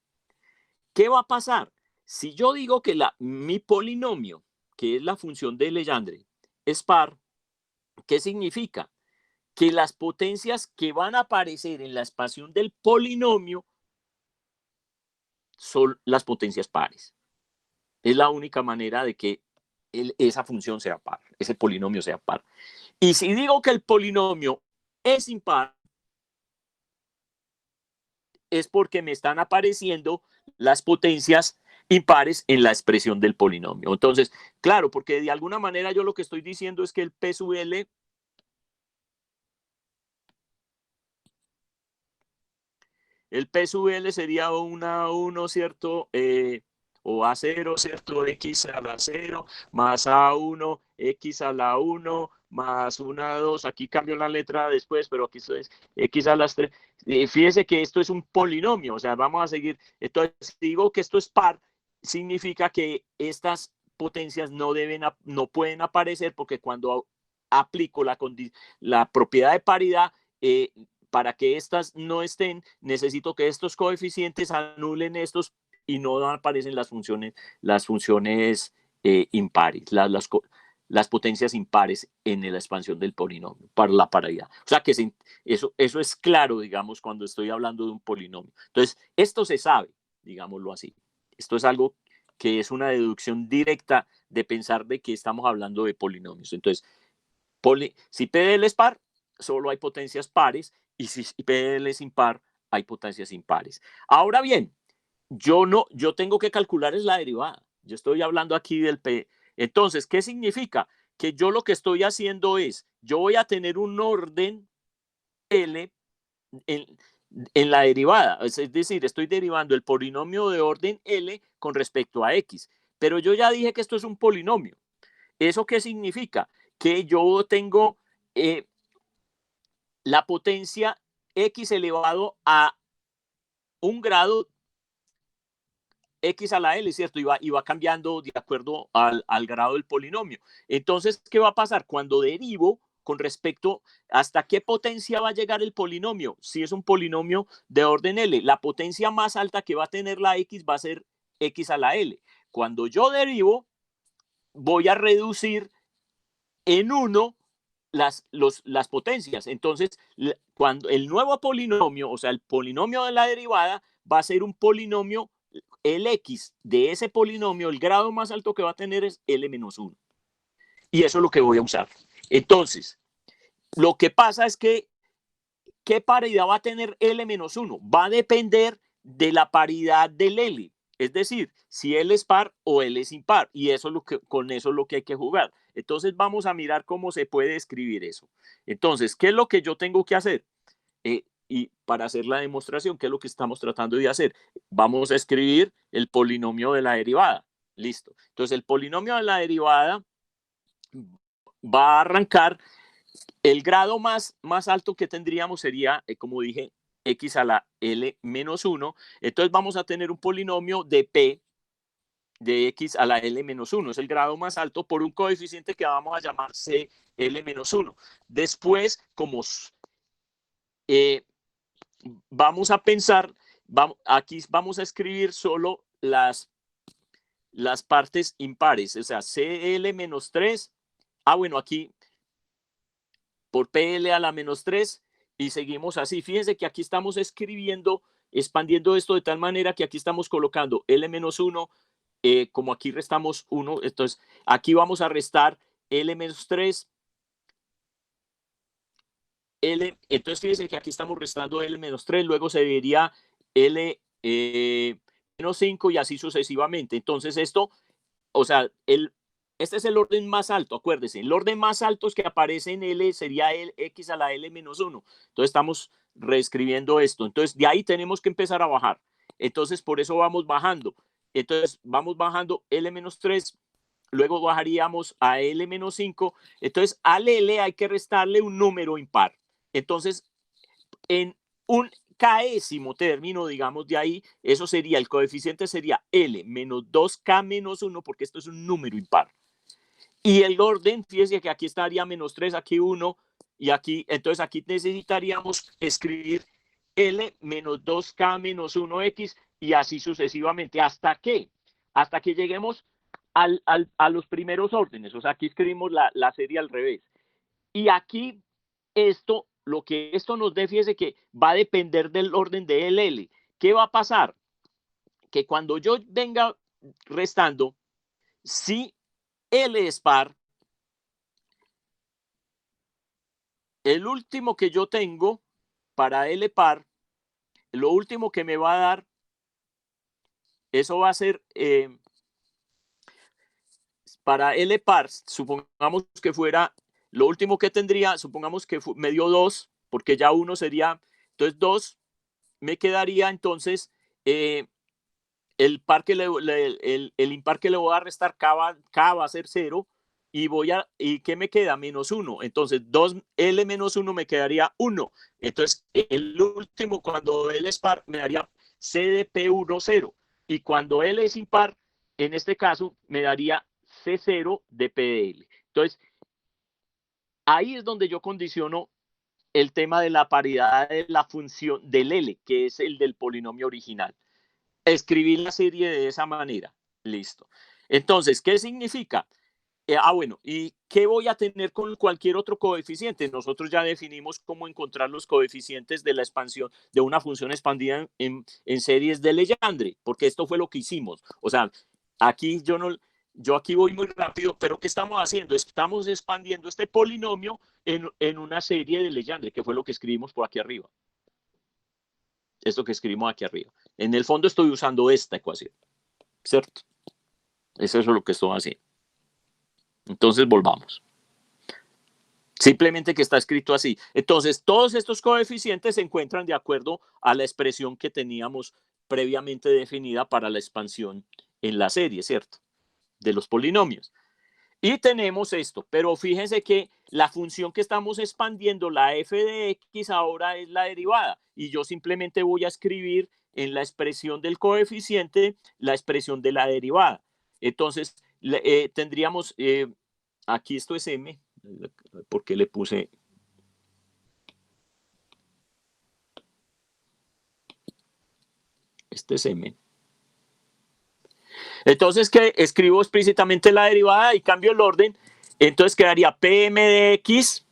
¿Qué va a pasar? Si yo digo que mi polinomio, que es la función de Legendre, es par, ¿qué significa? Que las potencias que van a aparecer en la expansión del polinomio son las potencias pares. Es la única manera de que esa función sea par, ese polinomio sea par. Y si digo que el polinomio es impar, es porque me están apareciendo las potencias impares en la expresión del polinomio. Entonces, claro, porque de alguna manera yo lo que estoy diciendo es que el P sub L sería una 1, ¿cierto? O A0, ¿cierto? X a la 0 más A1, X a la 1 más una 2. Aquí cambio la letra después, pero aquí es X a las 3. Fíjese que esto es un polinomio, o sea, vamos a seguir. Entonces, si digo que esto es par, significa que estas potencias no pueden aparecer porque cuando aplico la propiedad de paridad, para que estas no estén, necesito que estos coeficientes anulen estos y no aparecen las funciones impares, las potencias impares en la expansión del polinomio para la paridad. O sea que eso es claro, digamos, cuando estoy hablando de un polinomio. Entonces, esto se sabe, digámoslo así. Esto es algo que es una deducción directa de pensar de que estamos hablando de polinomios. Entonces, si PDL es par, solo hay potencias pares, y si PDL es impar, hay potencias impares. Ahora bien, yo tengo que calcular es la derivada. Yo estoy hablando aquí del P. Entonces, ¿qué significa? Que yo lo que estoy haciendo es, yo voy a tener un orden L en la derivada. Es decir, estoy derivando el polinomio de orden L con respecto a X. Pero yo ya dije que esto es un polinomio. ¿Eso qué significa? Que yo tengo la potencia X elevado a un grado X a la L, ¿cierto? Y va cambiando de acuerdo al grado del polinomio. Entonces, ¿qué va a pasar? Cuando derivo con respecto hasta qué potencia va a llegar el polinomio. Si es un polinomio de orden L, la potencia más alta que va a tener la X va a ser X a la L. Cuando yo derivo, voy a reducir en 1 las potencias. Entonces, cuando el nuevo polinomio, o sea, el polinomio de la derivada, va a ser un polinomio, el X de ese polinomio, el grado más alto que va a tener es L-1. Y eso es lo que voy a usar. Entonces, lo que pasa es que, ¿qué paridad va a tener L-1? Va a depender de la paridad del L. Es decir, si L es par o L es impar. Y eso es con eso es lo que hay que jugar. Entonces vamos a mirar cómo se puede escribir eso. Entonces, ¿qué es lo que yo tengo que hacer? Y para hacer la demostración, ¿qué es lo que estamos tratando de hacer? Vamos a escribir el polinomio de la derivada. Listo. Entonces, el polinomio de la derivada va a arrancar. El grado más alto que tendríamos sería, como dije, X a la L menos 1. Entonces vamos a tener un polinomio de P de X a la L menos 1. Es el grado más alto por un coeficiente que vamos a llamar CL menos 1. Después, como vamos a pensar, aquí vamos a escribir solo las partes impares, o sea, CL menos 3. Bueno, aquí por PL a la menos 3 y seguimos así. Fíjense que aquí estamos escribiendo, expandiendo esto de tal manera que aquí estamos colocando L menos 1, como aquí restamos 1, entonces aquí vamos a restar L menos 3, entonces fíjense que aquí estamos restando L menos 3, luego se vería L menos 5 y así sucesivamente. Entonces esto, o sea, este es el orden más alto, acuérdense. El orden más alto que aparece en L sería el X a la L menos 1. Entonces estamos reescribiendo esto. Entonces de ahí tenemos que empezar a bajar. Entonces por eso vamos bajando. Entonces vamos bajando L menos 3, luego bajaríamos a L menos 5. Entonces al L hay que restarle un número impar. Entonces en un késimo término, digamos, de ahí, eso sería, el coeficiente sería L menos 2K menos 1, porque esto es un número impar. Y el orden, fíjese que aquí estaría -3, aquí 1, y aquí, entonces aquí necesitaríamos escribir L menos 2K menos 1X y así sucesivamente. ¿Hasta qué? Hasta que lleguemos a los primeros órdenes. O sea, aquí escribimos la serie al revés. Y aquí lo que esto nos dé, fíjese que va a depender del orden de LL. ¿Qué va a pasar? Que cuando yo venga restando, si L es par, el último que yo tengo para L par, lo último que me va a dar, eso va a ser para L par, supongamos que fuera, lo último que tendría, supongamos que me dio 2, porque ya 1 sería, entonces 2 me quedaría entonces el impar que le voy a restar, K va a ser 0, ¿y qué me queda? -1. Entonces 2L menos 1 me quedaría 1. Entonces el último, cuando L es par, me daría C de P1, 0. Y cuando L es impar, en este caso, me daría C0 de P de L. Entonces, ahí es donde yo condiciono el tema de la paridad de la función del L, que es el del polinomio original. Escribir la serie de esa manera. Listo. Entonces, ¿qué significa? Bueno, ¿y qué voy a tener con cualquier otro coeficiente? Nosotros ya definimos cómo encontrar los coeficientes de la expansión de una función expandida en series de Legendre, porque esto fue lo que hicimos. O sea, aquí yo aquí voy muy rápido, pero ¿qué estamos haciendo? Estamos expandiendo este polinomio en una serie de Legendre, que fue lo que escribimos por aquí arriba. Esto que escribimos aquí arriba. En el fondo estoy usando esta ecuación, ¿cierto? Eso es lo que estoy haciendo. Entonces volvamos. Simplemente que está escrito así. Entonces, todos estos coeficientes se encuentran de acuerdo a la expresión que teníamos previamente definida para la expansión en la serie, ¿cierto? De los polinomios. Y tenemos esto, pero fíjense que la función que estamos expandiendo, la f de x, ahora es la derivada. Y yo simplemente voy a escribir en la expresión del coeficiente la expresión de la derivada. Entonces, tendríamos, aquí esto es m, ¿por qué le puse? Este es m. Entonces, que escribo explícitamente la derivada y cambio el orden. Entonces quedaría pm de x,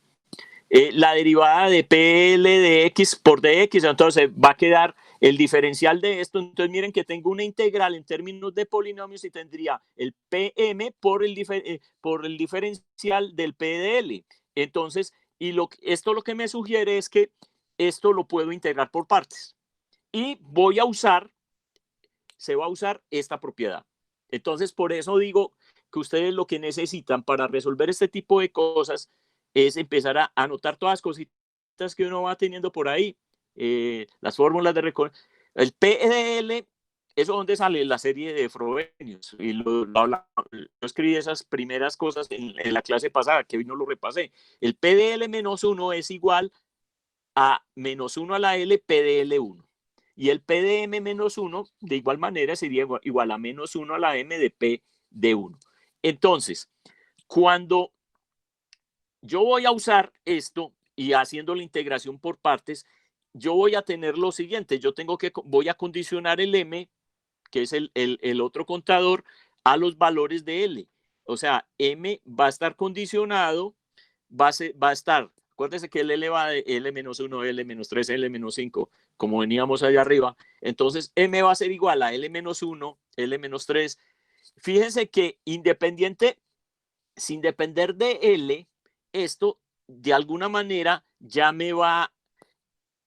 la derivada de PL de x por dx, entonces va a quedar el diferencial de esto. Entonces miren que tengo una integral en términos de polinomios y tendría el PM por el diferencial del P de L. Entonces, esto lo que me sugiere es que esto lo puedo integrar por partes. Y se va a usar esta propiedad. Entonces, por eso digo que ustedes lo que necesitan para resolver este tipo de cosas es empezar a anotar todas las cositas que uno va teniendo por ahí, las fórmulas de el PDL, eso donde sale la serie de Frobenius, y yo escribí esas primeras cosas en la clase pasada, que hoy no lo repasé. El PDL menos 1 es igual a menos 1 a la L PDL 1. Y el P de M menos 1, de igual manera, sería igual a menos 1 a la M de P de 1. Entonces, cuando yo voy a usar esto y haciendo la integración por partes, yo voy a tener lo siguiente. Voy a condicionar el M, que es el otro contador, a los valores de L. O sea, M va a estar condicionado, va a estar, acuérdense que el L va de L-1, L-3, L-5, como veníamos allá arriba. Entonces, M va a ser igual a L-1, L-3. Fíjense que sin depender de L, esto de alguna manera ya me va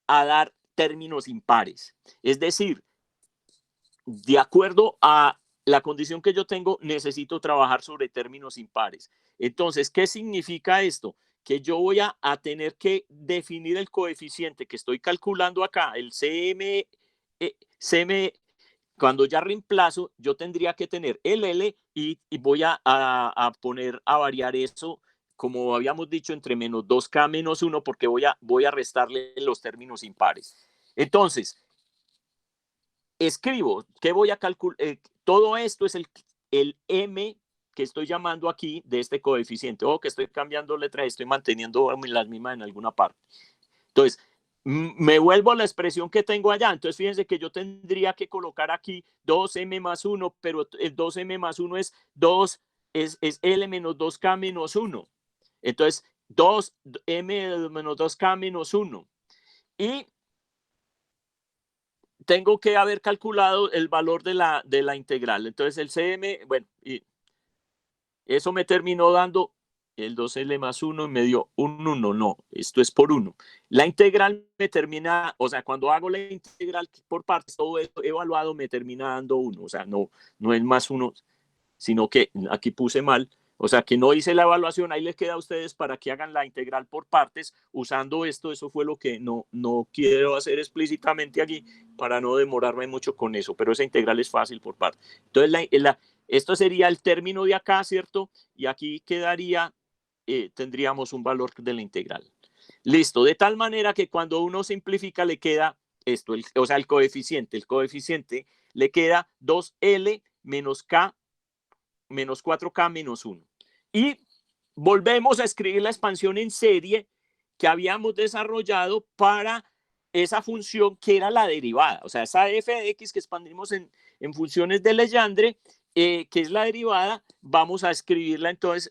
a dar términos impares. Es decir, de acuerdo a la condición que yo tengo, necesito trabajar sobre términos impares. Entonces, ¿qué significa esto? Que yo voy a tener que definir el coeficiente que estoy calculando acá, el CM, cuando ya reemplazo, yo tendría que tener el L y voy a poner a variar eso, como habíamos dicho, entre menos 2K menos 1, porque voy a restarle los términos impares. Entonces, escribo, ¿qué voy a calcular? Todo esto es el M que estoy llamando aquí de este coeficiente, o que estoy cambiando letras, estoy manteniendo las mismas en alguna parte. Entonces, me vuelvo a la expresión que tengo allá. Entonces, fíjense que yo tendría que colocar aquí 2m más 1, pero el 2m más 1 es 2, es L menos 2K menos 1. Entonces, 2m menos 2K menos 1. Y tengo que haber calculado el valor de la integral. Entonces, el CM, bueno, y eso me terminó dando el 2L más 1 y me dio un 1. No, esto es por 1. La integral me termina, o sea, cuando hago la integral por partes, todo esto evaluado me termina dando 1. O sea, no es más 1, sino que aquí puse mal. O sea, que no hice la evaluación. Ahí les queda a ustedes para que hagan la integral por partes usando esto. Eso fue lo que no quiero hacer explícitamente aquí para no demorarme mucho con eso. Pero esa integral es fácil por partes. Entonces, esto sería el término de acá, ¿cierto? Y aquí quedaría, tendríamos un valor de la integral. Listo. De tal manera que cuando uno simplifica le queda esto, o sea, el coeficiente le queda 2L menos K menos 4K menos 1. Y volvemos a escribir la expansión en serie que habíamos desarrollado para esa función que era la derivada. O sea, esa f de x que expandimos en funciones de Legendre, que es la derivada, vamos a escribirla entonces,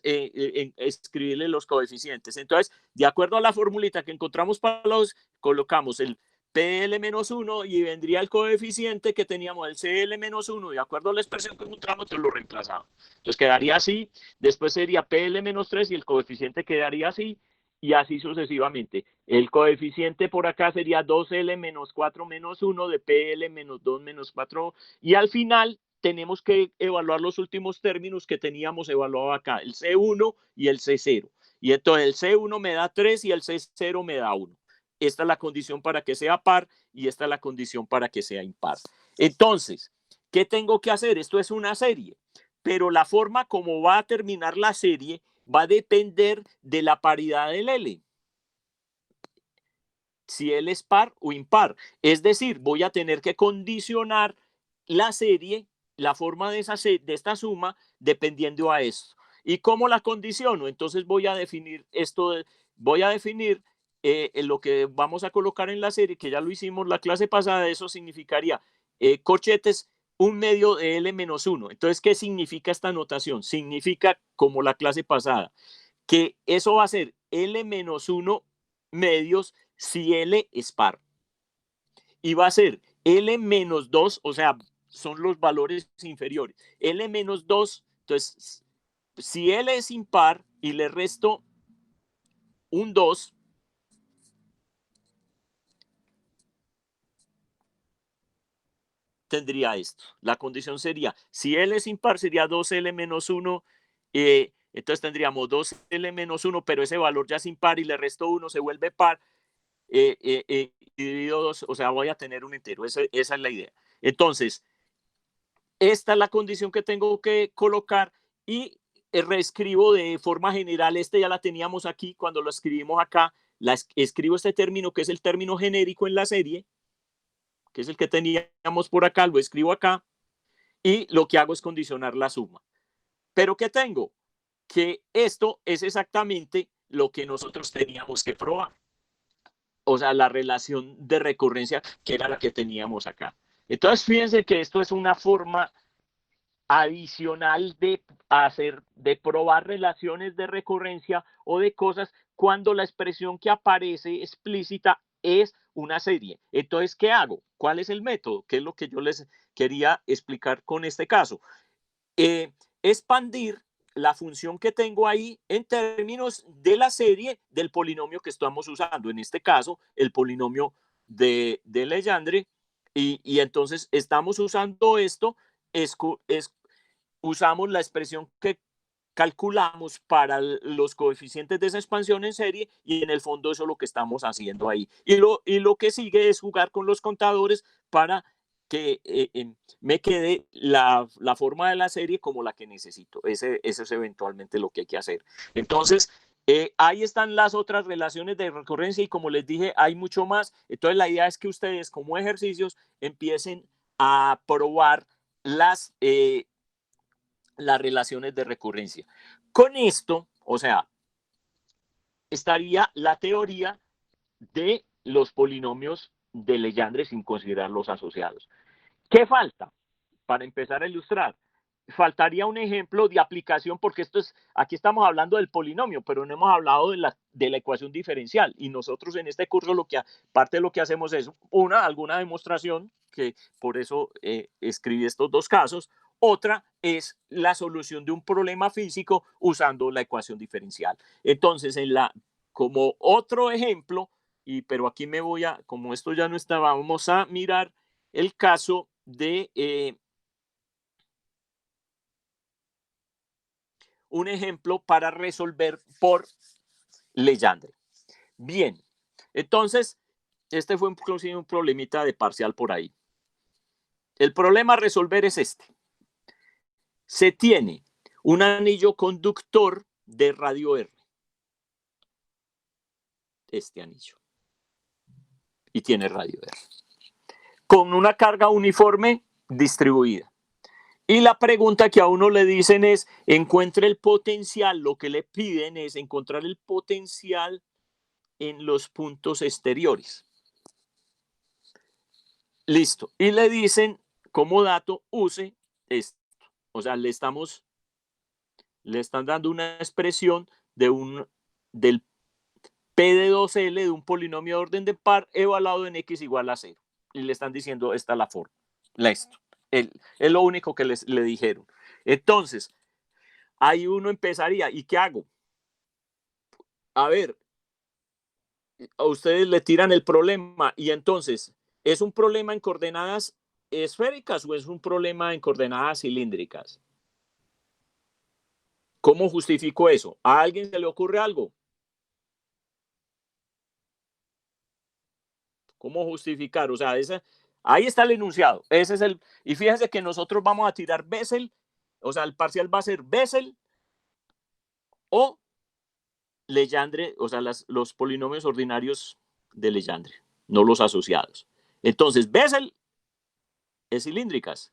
escribirle los coeficientes. Entonces, de acuerdo a la formulita que encontramos para los, colocamos el PL-1 y vendría el coeficiente que teníamos, el CL-1, de acuerdo a la expresión que encontramos, te lo reemplazamos. Entonces quedaría así, después sería PL-3 y el coeficiente quedaría así, y así sucesivamente. El coeficiente por acá sería 2L-4-1 de PL-2-4, y al final tenemos que evaluar los últimos términos que teníamos evaluado acá, el C1 y el C0. Y entonces el C1 me da 3 y el C0 me da 1. Esta es la condición para que sea par y esta es la condición para que sea impar. Entonces, ¿qué tengo que hacer? Esto es una serie, pero la forma como va a terminar la serie va a depender de la paridad del L. Si L es par o impar. Es decir, voy a tener que condicionar la serie, la forma de esta suma, dependiendo a esto. ¿Y cómo la condiciono? Entonces voy a definir esto, voy a definir lo que vamos a colocar en la serie, que ya lo hicimos la clase pasada. Eso significaría corchetes 1/2 de L menos 1. Entonces, ¿qué significa esta notación? Significa, como la clase pasada, que eso va a ser L menos 1 medios si L es par. Y va a ser L menos 2, o sea, son los valores inferiores. L menos 2, entonces, si L es impar y le resto un 2, tendría esto. La condición sería, si L es impar, sería 2L menos 1, entonces tendríamos 2L menos 1, pero ese valor ya es impar y le resto 1, se vuelve par, dividido 2, o sea, voy a tener un entero. Esa es la idea. Entonces, esta es la condición que tengo que colocar y reescribo de forma general. Ya la teníamos aquí cuando lo escribimos acá. Escribo este término que es el término genérico en la serie, que es el que teníamos por acá, lo escribo acá y lo que hago es condicionar la suma. ¿Pero qué tengo? Que esto es exactamente lo que nosotros teníamos que probar. O sea, la relación de recurrencia que era la que teníamos acá. Entonces, fíjense que esto es una forma adicional de probar relaciones de recurrencia o de cosas cuando la expresión que aparece explícita es una serie. Entonces, ¿qué hago? ¿Cuál es el método? ¿Qué es lo que yo les quería explicar con este caso? Expandir la función que tengo ahí en términos de la serie del polinomio que estamos usando. En este caso, el polinomio de Legendre. Y entonces estamos usando esto, usamos la expresión que calculamos para los coeficientes de esa expansión en serie, y en el fondo eso es lo que estamos haciendo ahí. Y lo que sigue es jugar con los contadores para que me quede la forma de la serie como la que necesito. Eso es eventualmente lo que hay que hacer. Entonces, ahí están las otras relaciones de recurrencia y como les dije, hay mucho más. Entonces, la idea es que ustedes como ejercicios empiecen a probar las relaciones de recurrencia. Con esto, o sea, estaría la teoría de los polinomios de Legendre sin considerar los asociados. ¿Qué falta? Para empezar a ilustrar, faltaría un ejemplo de aplicación, porque aquí estamos hablando del polinomio, pero no hemos hablado de la ecuación diferencial. Y nosotros en este curso, parte de lo que hacemos es alguna demostración, que por eso escribí estos dos casos. Otra es la solución de un problema físico usando la ecuación diferencial. Entonces, como otro ejemplo, pero aquí como esto ya no está, vamos a mirar el caso de un ejemplo para resolver por Legendre. Bien, entonces, este fue inclusive un problemita de parcial por ahí. El problema a resolver es este. Se tiene un anillo conductor de radio R. Este anillo. Y tiene radio R. Con una carga uniforme distribuida. Y la pregunta que a uno le dicen es, encuentre el potencial, lo que le piden es encontrar el potencial en los puntos exteriores. Listo. Y le dicen, como dato, use esto. O sea, le están dando una expresión del P de 2L de un polinomio de orden de par evaluado en X igual a 0. Y le están diciendo, esta es la forma. Esto. Es lo único que le dijeron. Entonces, ahí uno empezaría. ¿Y qué hago? A ver, a ustedes le tiran el problema y entonces, ¿es un problema en coordenadas esféricas o es un problema en coordenadas cilíndricas? ¿Cómo justifico eso? ¿A alguien se le ocurre algo? ¿Cómo justificar? O sea, ahí está el enunciado. Y fíjense que nosotros vamos a tirar Bessel, o sea, el parcial va a ser Bessel o Legendre, o sea, los polinomios ordinarios de Legendre, no los asociados. Entonces, Bessel es cilíndricas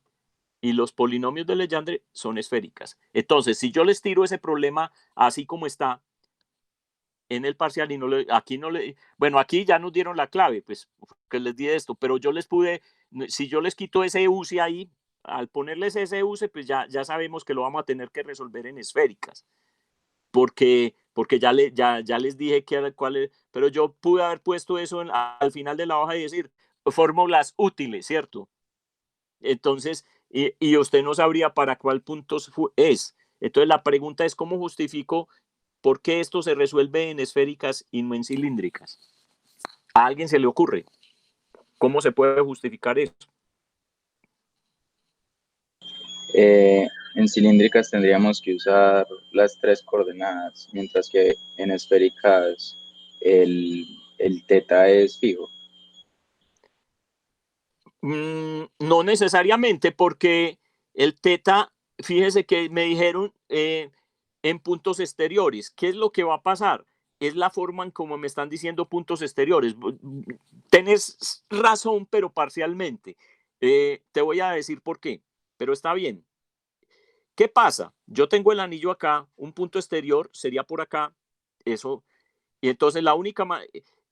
y los polinomios de Legendre son esféricas. Entonces, si yo les tiro ese problema así como está en el parcial y bueno, aquí ya nos dieron la clave, pues que les di esto, pero si yo les quito ese UCI ahí, al ponerles ese UCI, pues ya sabemos que lo vamos a tener que resolver en esféricas, porque ya les dije cuál es, pero yo pude haber puesto eso al final de la hoja y decir fórmulas útiles, ¿cierto? Entonces, y usted no sabría para cuál punto es. Entonces, la pregunta es, ¿cómo justifico por qué esto se resuelve en esféricas y no en cilíndricas? ¿A alguien se le ocurre? ¿Cómo se puede justificar eso? En cilíndricas tendríamos que usar las 3 coordenadas, mientras que en esféricas el teta es fijo. No necesariamente, porque el teta, fíjese que me dijeron en puntos exteriores. ¿Qué es lo que va a pasar? Es la forma en como me están diciendo puntos exteriores. Tenés razón, pero parcialmente. Te voy a decir por qué, pero está bien. ¿Qué pasa? Yo tengo el anillo acá, un punto exterior sería por acá, eso, y entonces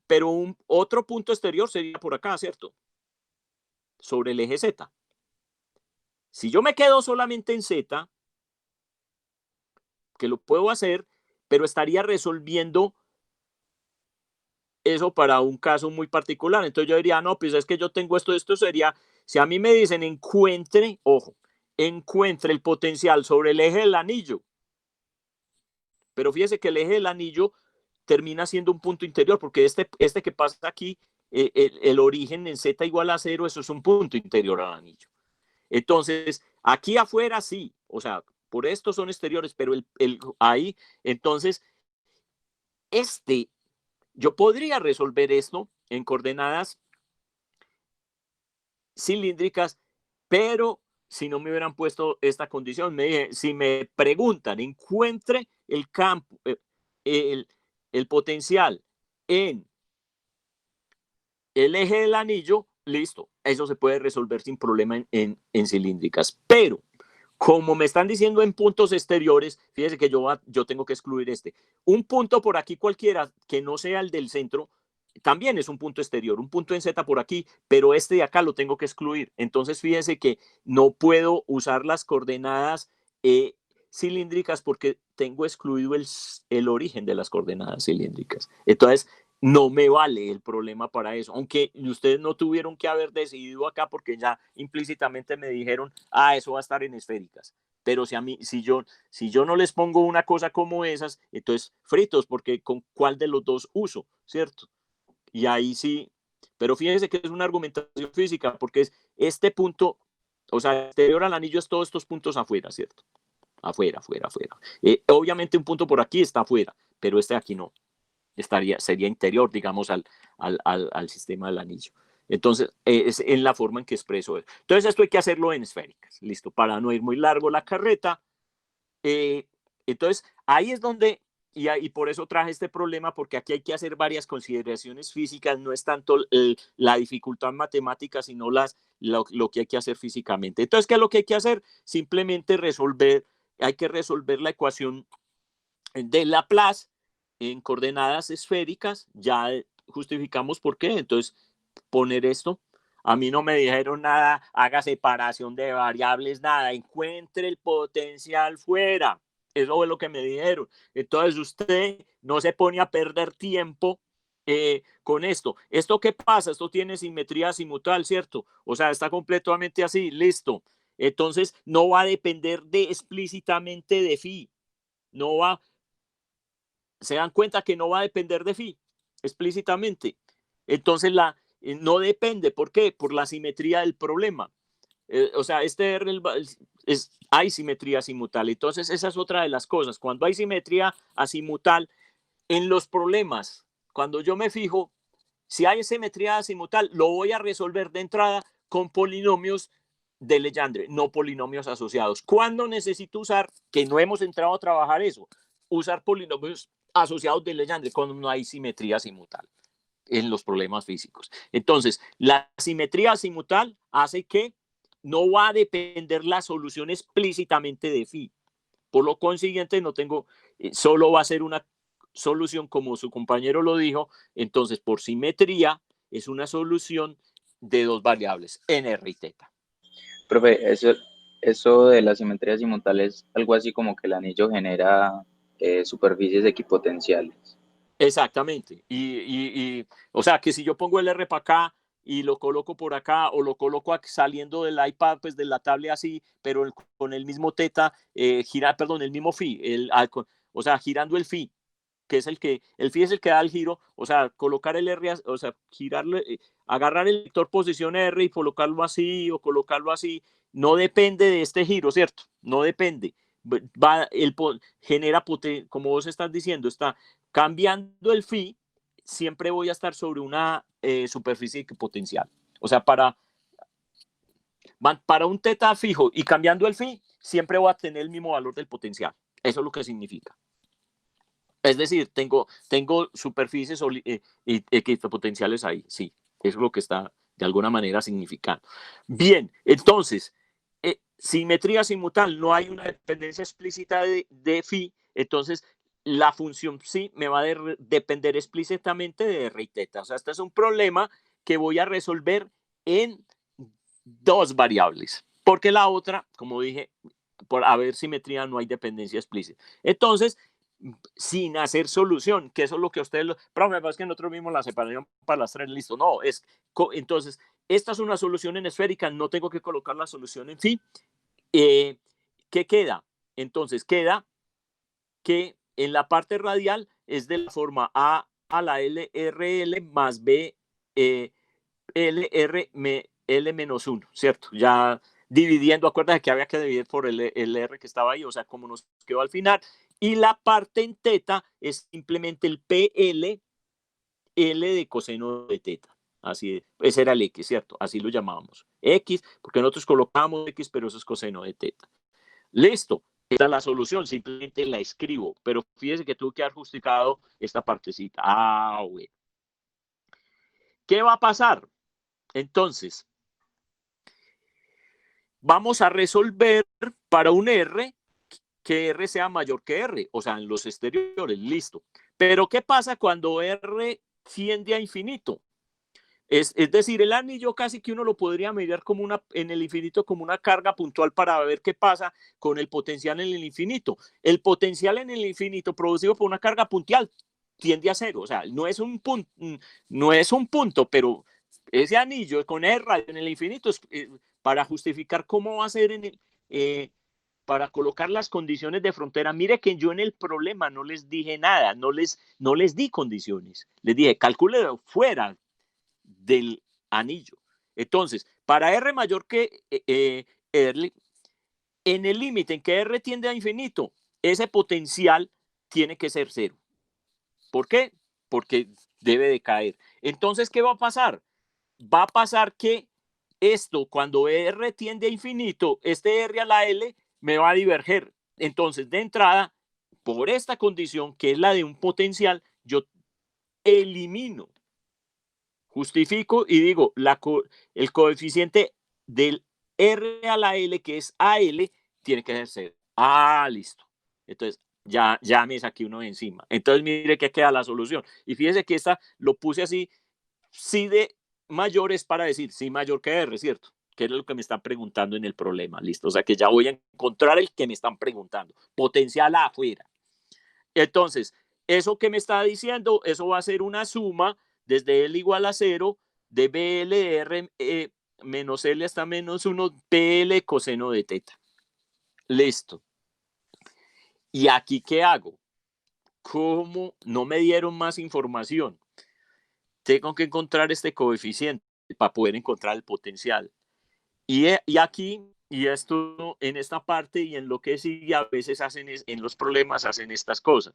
pero otro punto exterior sería por acá, ¿cierto? Sobre el eje Z. Si yo me quedo solamente en Z, que lo puedo hacer, pero estaría resolviendo eso para un caso muy particular. Entonces yo diría, no, pues es que yo tengo esto sería, si a mí me dicen encuentre el potencial sobre el eje del anillo, pero fíjese que el eje del anillo termina siendo un punto interior, porque este que pasa aquí, el origen en Z igual a 0, eso es un punto interior al anillo. Entonces, aquí afuera sí, o sea, por esto son exteriores, pero ahí, entonces, yo podría resolver esto en coordenadas cilíndricas, pero si no me hubieran puesto esta condición, si me preguntan, encuentre el campo, el potencial en el eje del anillo, listo, eso se puede resolver sin problema en cilíndricas. Pero Como me están diciendo en puntos exteriores, fíjese que yo tengo que excluir este. Un punto por aquí cualquiera que no sea el del centro, también es un punto exterior, un punto en Z por aquí, pero este de acá lo tengo que excluir. Entonces fíjense que no puedo usar las coordenadas cilíndricas porque tengo excluido el origen de las coordenadas cilíndricas. Entonces no me vale el problema para eso, aunque ustedes no tuvieron que haber decidido acá porque ya implícitamente me dijeron, eso va a estar en esféricas. Pero si yo no les pongo una cosa como esas, entonces fritos, porque con cuál de los dos uso, ¿cierto? Y ahí sí, pero fíjense que es una argumentación física, porque es este punto, o sea, exterior al anillo es todos estos puntos afuera, ¿cierto? Afuera, afuera, afuera. Obviamente un punto por aquí está afuera, pero este aquí no. Sería interior, digamos, al sistema del anillo. Entonces, es en la forma en que expreso eso. Entonces, esto hay que hacerlo en esféricas, listo, para no ir muy largo la carreta. Entonces, ahí es donde, y por eso traje este problema, porque aquí hay que hacer varias consideraciones físicas, no es tanto la dificultad matemática, sino lo que hay que hacer físicamente. Entonces, ¿qué es lo que hay que hacer? Simplemente hay que resolver la ecuación de Laplace en coordenadas esféricas, ya justificamos por qué, entonces poner esto. A mí no me dijeron nada, haga separación de variables, nada, encuentre el potencial fuera. Eso es lo que me dijeron. Entonces usted no se pone a perder tiempo con esto. ¿Esto qué pasa? Esto tiene simetría azimutal, ¿cierto? O sea, está completamente así, listo. Entonces no va a depender explícitamente de phi. No va, se dan cuenta que no va a depender de phi explícitamente. Entonces no depende. ¿Por qué? Por la simetría del problema. O sea, hay simetría azimutal. Entonces, esa es otra de las cosas. Cuando hay simetría azimutal en los problemas, cuando yo me fijo, si hay simetría azimutal, lo voy a resolver de entrada con polinomios de Legendre, no polinomios asociados. ¿Cuándo necesito usar, que no hemos entrado a trabajar eso, usar polinomios asociados de Legendre? Cuando no hay simetría azimutal en los problemas físicos. Entonces, la simetría azimutal hace que no va a depender la solución explícitamente de phi. Por lo consiguiente, no tengo, solo va a ser una solución como su compañero lo dijo. Entonces, por simetría, es una solución de dos variables, nr y teta. Profe, eso de la simetría azimutal es algo así como que el anillo genera superficies equipotenciales. Exactamente. O sea, que si yo pongo el R para acá y lo coloco por acá o lo coloco saliendo del iPad, pues de la tablet así, pero con el mismo teta, el mismo phi, o sea, girando el phi, que es el phi es el que da el giro, o sea, colocar el R, o sea, girarlo, agarrar el vector posición R y colocarlo así o colocarlo así, no depende de este giro, ¿cierto? No depende. Genera, como vos estás diciendo, está cambiando el phi, siempre voy a estar sobre una superficie potencial. O sea, para un teta fijo y cambiando el phi, siempre voy a tener el mismo valor del potencial. Eso es lo que significa. Es decir, tengo superficies equipotenciales ahí, sí. Eso es lo que está de alguna manera significando. Bien, entonces, simetría azimutal, no hay una dependencia explícita de phi, entonces la función psi me va a depender explícitamente de r y teta. O sea, este es un problema que voy a resolver en dos variables, porque la otra, como dije, por haber simetría no hay dependencia explícita. Entonces, sin hacer solución, que eso es lo que ustedes, profe, es que nosotros mismos la separación para las tres, listo, no, entonces, esta es una solución en esférica, no tengo que colocar la solución en phi. ¿Qué queda? Entonces, queda que en la parte radial es de la forma A a la LRL más B LR L menos 1, ¿cierto? Ya dividiendo, acuérdate que había que dividir por el R que estaba ahí, o sea, como nos quedó al final. Y la parte en teta es simplemente el PL, L de coseno de teta. Así, ese era el X, ¿cierto? Así lo llamábamos. X, porque nosotros colocábamos X, pero eso es coseno de teta. Listo. Esta es la solución, simplemente la escribo. Pero fíjese que tuve que haber justificado esta partecita. Bueno. ¿Qué va a pasar? Entonces, vamos a resolver para un R que R sea mayor que R, o sea, en los exteriores, listo. Pero ¿qué pasa cuando R tiende a infinito? Es decir, el anillo casi que uno lo podría medir como en el infinito como una carga puntual para ver qué pasa con el potencial en el infinito. El potencial en el infinito producido por una carga puntual tiende a cero, o sea, no es un punto, pero ese anillo con R en el infinito es para justificar cómo va a ser para colocar las condiciones de frontera. Mire que yo en el problema no les dije nada, no les di condiciones. Les dije, calcule fuera del anillo. Entonces, para R mayor que R, en el límite en que R tiende a infinito, ese potencial tiene que ser cero. ¿Por qué? Porque debe de caer. Entonces, ¿qué va a pasar? Va a pasar que esto, cuando R tiende a infinito, este R a la L me va a diverger. Entonces, de entrada, por esta condición, que es la de un potencial, yo elimino, justifico y digo, el coeficiente del R a la L, que es AL, tiene que ser cero. Ah, listo. Entonces, ya me saqué uno de encima. Entonces, mire que queda la solución. Y fíjese que esta lo puse así, sí de mayor es para decir sí mayor que R, ¿cierto? Que es lo que me están preguntando en el problema, listo. O sea que ya voy a encontrar el que me están preguntando. Potencial afuera. Entonces, eso que me está diciendo, eso va a ser una suma desde L igual a 0 de BLR menos L hasta menos 1 PL coseno de teta. Listo. ¿Y aquí qué hago? ¿Cómo no me dieron más información? Tengo que encontrar este coeficiente para poder encontrar el potencial. Y aquí, y esto en esta parte y en lo que sigue, a veces en los problemas hacen estas cosas.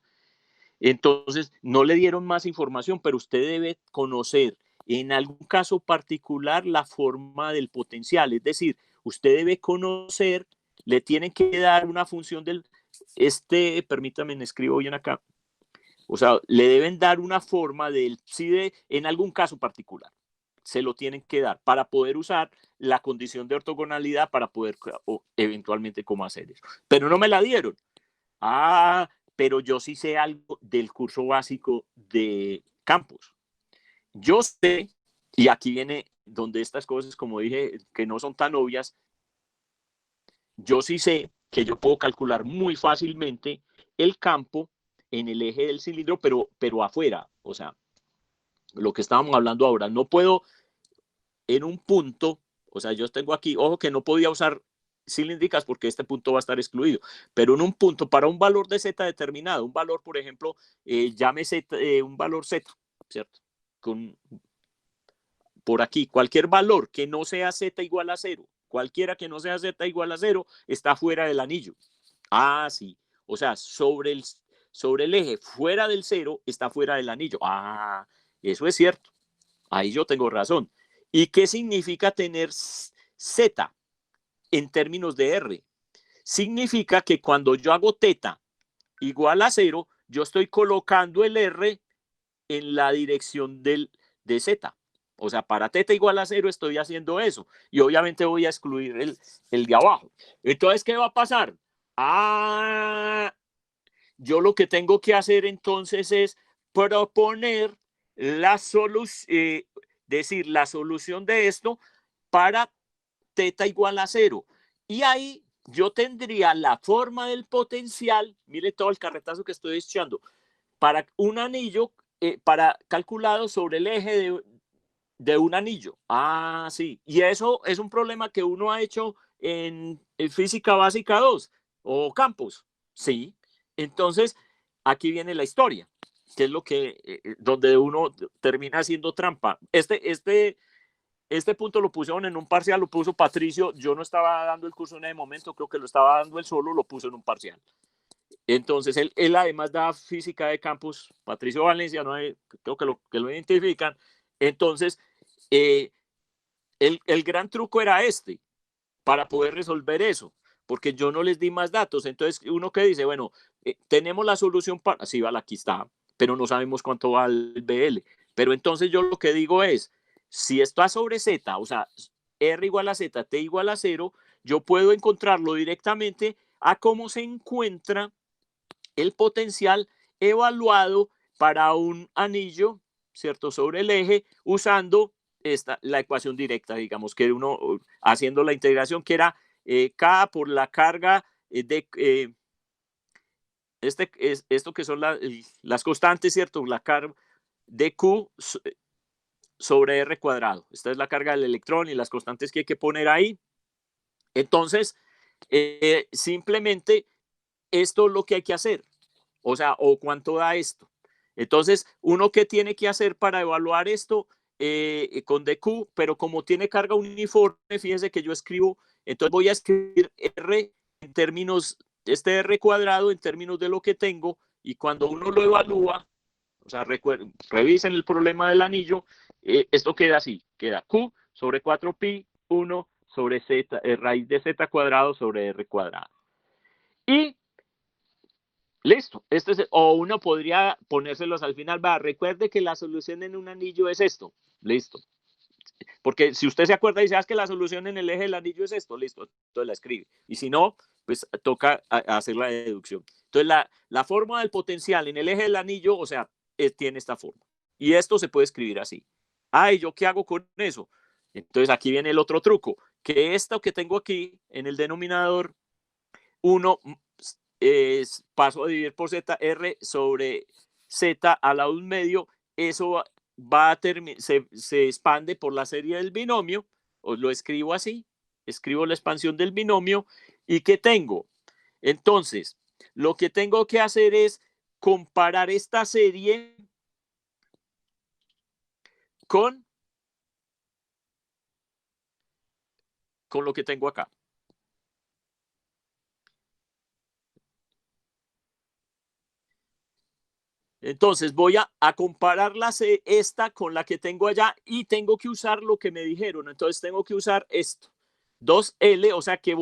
Entonces, no le dieron más información, pero usted debe conocer en algún caso particular la forma del potencial. Es decir, usted debe conocer, le tienen que dar una función permítame, me escribo bien acá. O sea, le deben dar una forma en algún caso particular. Se lo tienen que dar para poder usar la condición de ortogonalidad para poder eventualmente cómo hacer eso. Pero no me la dieron. Ah, pero yo sí sé algo del curso básico de campos. Yo sé, y aquí viene donde estas cosas, como dije, que no son tan obvias, yo sí sé que yo puedo calcular muy fácilmente el campo en el eje del cilindro, pero afuera. O sea, lo que estábamos hablando ahora, no puedo en un punto, o sea, yo tengo aquí, ojo que no podía usar cilíndricas porque este punto va a estar excluido, pero en un punto para un valor de z determinado, un valor, por ejemplo, llámese un valor z, ¿cierto? Por aquí, cualquier valor que no sea z igual a 0, cualquiera que no sea z igual a 0, está fuera del anillo. Ah, sí, o sea, sobre el eje fuera del 0 está fuera del anillo. Ah, eso es cierto. Ahí yo tengo razón. ¿Y qué significa tener Z en términos de R? Significa que cuando yo hago teta igual a 0, yo estoy colocando el R en la dirección de Z. O sea, para teta igual a 0 estoy haciendo eso. Y obviamente voy a excluir el de abajo. Entonces, ¿qué va a pasar? Ah, yo lo que tengo que hacer entonces es proponer la solución, decir la solución de esto para teta igual a 0. Y ahí yo tendría la forma del potencial, mire todo el carretazo que estoy echando, para un anillo, para calculado sobre el eje de un anillo. Ah, sí. Y eso es un problema que uno ha hecho en física básica 2 o campos. Sí. Entonces, aquí viene la historia, que es lo que, donde uno termina haciendo trampa. Este punto lo pusieron en un parcial, lo puso Patricio. Yo no estaba dando el curso en ese momento, creo que lo estaba dando él solo, lo puso en un parcial. Entonces, él además da física de campus, Patricio Valencia, no hay, creo que lo identifican. Entonces, el gran truco era para poder resolver eso, porque yo no les di más datos. Entonces, uno que dice, bueno, tenemos la solución para, sí, vale, aquí está, pero no sabemos cuánto va el BL. Pero entonces yo lo que digo es, si está sobre Z, o sea, R igual a Z, T igual a 0, yo puedo encontrarlo directamente a cómo se encuentra el potencial evaluado para un anillo, ¿cierto? Sobre el eje, usando la ecuación directa, digamos, que uno haciendo la integración, que era K por la carga esto que son las constantes, ¿cierto? La carga de Q sobre R cuadrado. Esta es la carga del electrón y las constantes que hay que poner ahí. Entonces, simplemente esto es lo que hay que hacer. O sea, o cuánto da esto. Entonces, uno que tiene que hacer para evaluar esto con DQ, pero como tiene carga uniforme, fíjense que yo escribo, entonces voy a escribir R en términos, este R cuadrado en términos de lo que tengo, y cuando uno lo evalúa, o sea, revisen el problema del anillo, esto queda así, queda Q sobre 4pi, 1 sobre z, raíz de z cuadrado sobre R cuadrado. Y listo. O uno podría ponérselos al final. Va, recuerde que la solución en un anillo es esto. Listo. Porque si usted se acuerda y dice que la solución en el eje del anillo es esto, listo. Entonces la escribe. Y si no, pues toca hacer la deducción. Entonces la forma del potencial en el eje del anillo, o sea, tiene esta forma. Y esto se puede escribir así. ¿Y yo qué hago con eso? Entonces aquí viene el otro truco. Que esto que tengo aquí en el denominador, uno paso a dividir por z, r sobre z a la 1/2, eso va a se expande por la serie del binomio, os lo escribo así, escribo la expansión del binomio, ¿y qué tengo? Entonces, lo que tengo que hacer es comparar esta serie con lo que tengo acá. Entonces voy a comparar esta con la que tengo allá y tengo que usar lo que me dijeron. Entonces tengo que usar esto, 2L, o sea que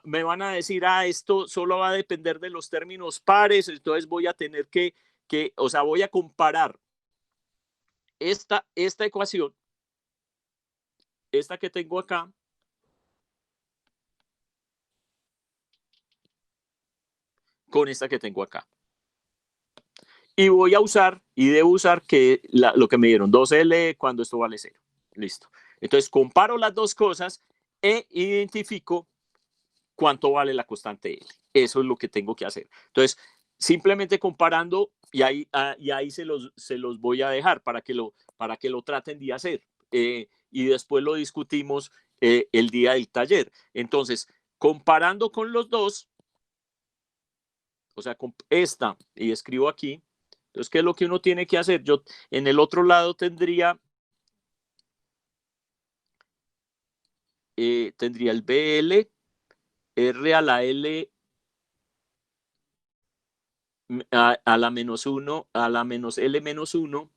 me van a decir, esto solo va a depender de los términos pares, entonces voy a tener o sea, voy a comparar esta ecuación, esta que tengo acá, con esta que tengo acá. Y voy a usar, y debo usar lo que me dieron, 2L cuando esto vale 0. Listo. Entonces comparo las dos cosas e identifico cuánto vale la constante L. Eso es lo que tengo que hacer. Entonces, simplemente comparando, y ahí se los voy a dejar para que lo traten de hacer. Y después lo discutimos el día del taller. Entonces, comparando con los dos, o sea, con esta, y escribo aquí, entonces, ¿qué es lo que uno tiene que hacer? Yo en el otro lado tendría el BL, R a la L a la menos 1, a la menos L menos 1,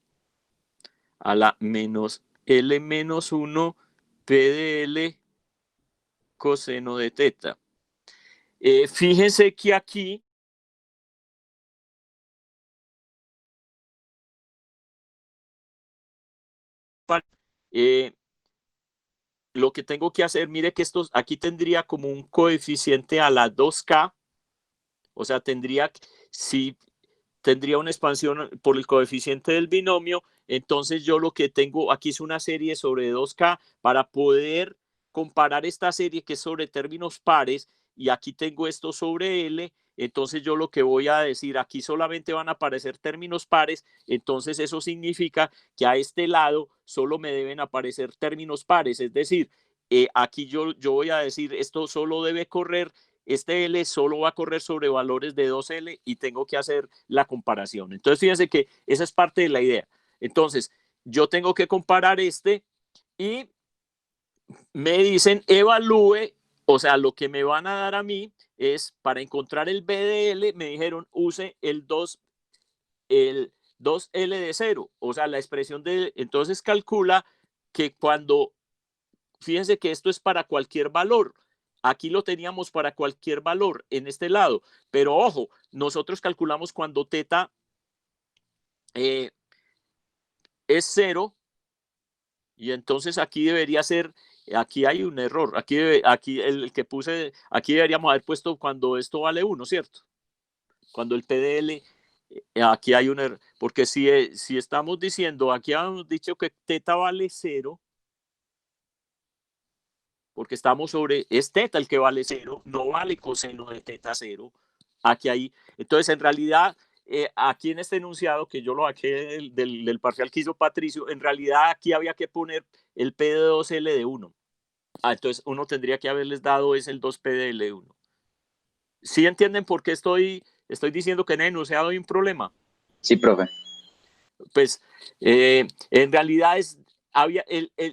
a la menos L menos 1, P de L coseno de teta. Fíjense que aquí lo que tengo que hacer, mire que aquí tendría como un coeficiente a la 2K, o sea, tendría una expansión por el coeficiente del binomio, entonces yo lo que tengo aquí es una serie sobre 2K para poder comparar esta serie que es sobre términos pares, y aquí tengo esto sobre L, entonces yo lo que voy a decir, aquí solamente van a aparecer términos pares, entonces eso significa que a este lado solo me deben aparecer términos pares, es decir, aquí yo voy a decir, esto solo debe correr, este L solo va a correr sobre valores de 2L y tengo que hacer la comparación. Entonces, fíjense que esa es parte de la idea. Entonces, yo tengo que comparar y me dicen evalúe, o sea, lo que me van a dar a mí es para encontrar el B de L, me dijeron use el 2L de 0, o sea, la expresión de, entonces calcula que fíjense que esto es para cualquier valor. Aquí lo teníamos para cualquier valor en este lado, pero ojo, nosotros calculamos cuando teta es 0, y entonces aquí debería ser aquí hay un error. Aquí el que puse, aquí deberíamos haber puesto cuando esto vale 1, ¿cierto? Cuando el PDL, aquí hay un error. Porque si estamos diciendo, aquí habíamos dicho que teta vale 0, porque estamos sobre, es teta el que vale 0, no vale coseno de teta 0. Aquí hay, entonces en realidad, aquí en este enunciado, que yo lo saqué del parcial que hizo Patricio, en realidad aquí había que poner el P de 2L de 1. Entonces uno tendría que haberles dado es el 2P de L1. ¿Sí entienden por qué estoy diciendo que en el enunciado hay un problema? Sí, profe. Pues en realidad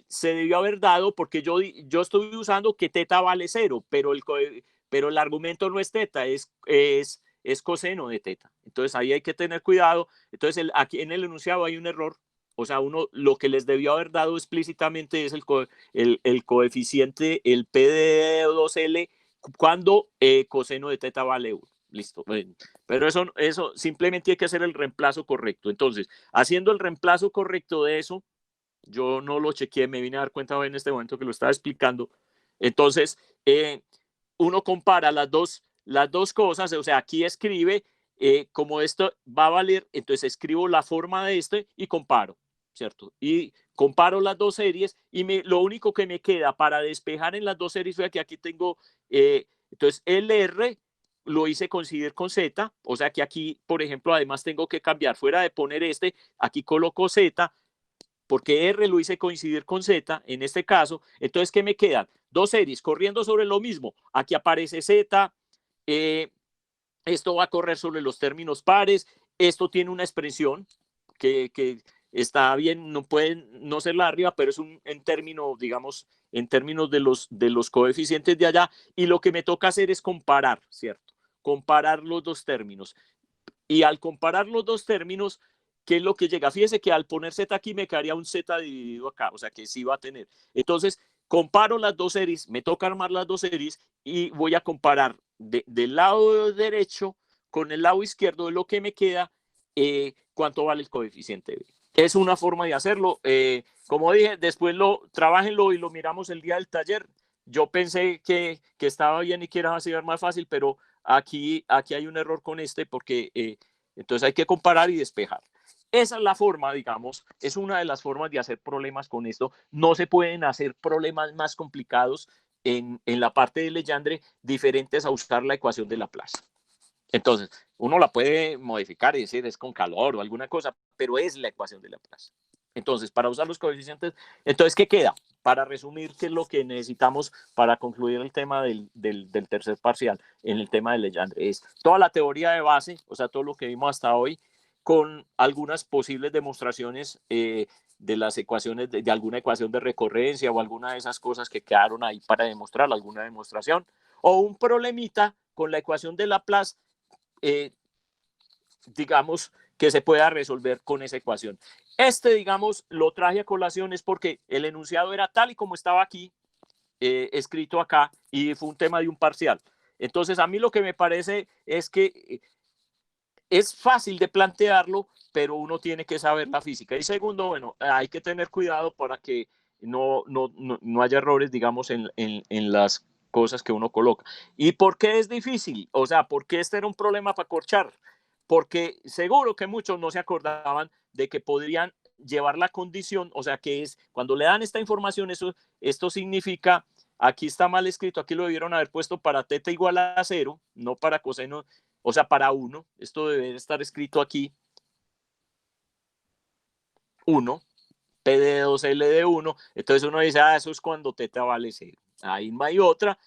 se debió haber dado porque yo estoy usando que teta vale 0, pero el argumento no es teta, es coseno de teta. Entonces ahí hay que tener cuidado. Entonces aquí en el enunciado hay un error. O sea, lo que les debió haber dado explícitamente es el coeficiente, el P de 2L, cuando coseno de teta vale 1. Listo. Pero eso simplemente hay que hacer el reemplazo correcto. Entonces, haciendo el reemplazo correcto de eso, yo no lo chequeé, me vine a dar cuenta en este momento que lo estaba explicando. Entonces, uno compara las dos cosas, o sea, aquí escribe, como esto va a valer, entonces escribo la forma de este y comparo, ¿cierto? Y comparo las dos series y lo único que me queda para despejar en las dos series fue que aquí tengo, entonces LR lo hice coincidir con Z, o sea que aquí, por ejemplo, además tengo que cambiar, fuera de poner aquí coloco Z, porque R lo hice coincidir con Z en este caso. Entonces, ¿qué me quedan? Dos series corriendo sobre lo mismo. Aquí aparece Z, esto va a correr sobre los términos pares, esto tiene una expresión que está bien, no puede no ser la arriba, pero es en términos, digamos, en términos de los coeficientes de allá, y lo que me toca hacer es comparar, ¿cierto? Comparar los dos términos. Y al comparar los dos términos, ¿qué es lo que llega? Fíjese que al poner Z aquí me quedaría un Z dividido acá, o sea que sí va a tener. Entonces, comparo las dos series, me toca armar las dos series y voy a comparar del lado derecho con el lado izquierdo de lo que me queda, cuánto vale el coeficiente B. Es una forma de hacerlo. Como dije, después trabajenlo y lo miramos el día del taller. Yo pensé que estaba bien y que era así más fácil, pero aquí hay un error con porque entonces hay que comparar y despejar. Esa es la forma, digamos, es una de las formas de hacer problemas con esto. No se pueden hacer problemas más complicados en la parte de Legendre diferentes a usar la ecuación de Laplace. Entonces, uno la puede modificar y decir es con calor o alguna cosa, pero es la ecuación de Laplace. Entonces, para usar los coeficientes, entonces, ¿qué queda? Para resumir, ¿qué es lo que necesitamos para concluir el tema del tercer parcial en el tema de Legendre? Es toda la teoría de base, o sea, todo lo que vimos hasta hoy, con algunas posibles demostraciones de las ecuaciones, de alguna ecuación de recurrencia o alguna de esas cosas que quedaron ahí para demostrar, alguna demostración, o un problemita con la ecuación de Laplace, digamos, que se pueda resolver con esa ecuación. Digamos, lo traje a colación es porque el enunciado era tal y como estaba aquí, escrito acá, y fue un tema de un parcial. Entonces, a mí lo que me parece es que es fácil de plantearlo, pero uno tiene que saber la física. Y segundo, bueno, hay que tener cuidado para que no haya errores, digamos, en las cosas que uno coloca. ¿Y por qué es difícil? O sea, ¿por qué este era un problema para corchar? Porque seguro que muchos no se acordaban de que podrían llevar la condición, o sea, que es cuando le dan esta información, esto significa, aquí está mal escrito, aquí lo debieron haber puesto para teta igual a 0, no para coseno, o sea, para 1, esto debe estar escrito aquí, 1, P de 2L de 1, entonces uno dice, eso es cuando teta vale 0, ahí no hay otra,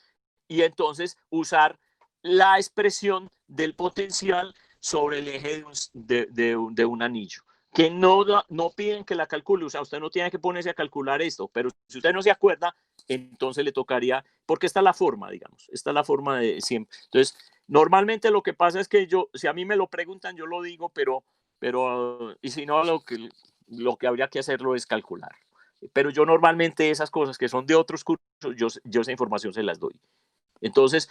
y entonces usar la expresión del potencial sobre el eje de un anillo, que no piden que la calcule, o sea, usted no tiene que ponerse a calcular esto, pero si usted no se acuerda, entonces le tocaría, porque esta es la forma, digamos, esta es la forma de siempre. Entonces, normalmente lo que pasa es que si a mí me lo preguntan, yo lo digo, pero y si no, lo que habría que hacerlo es calcular. Pero yo normalmente esas cosas que son de otros cursos, yo esa información se las doy. Entonces,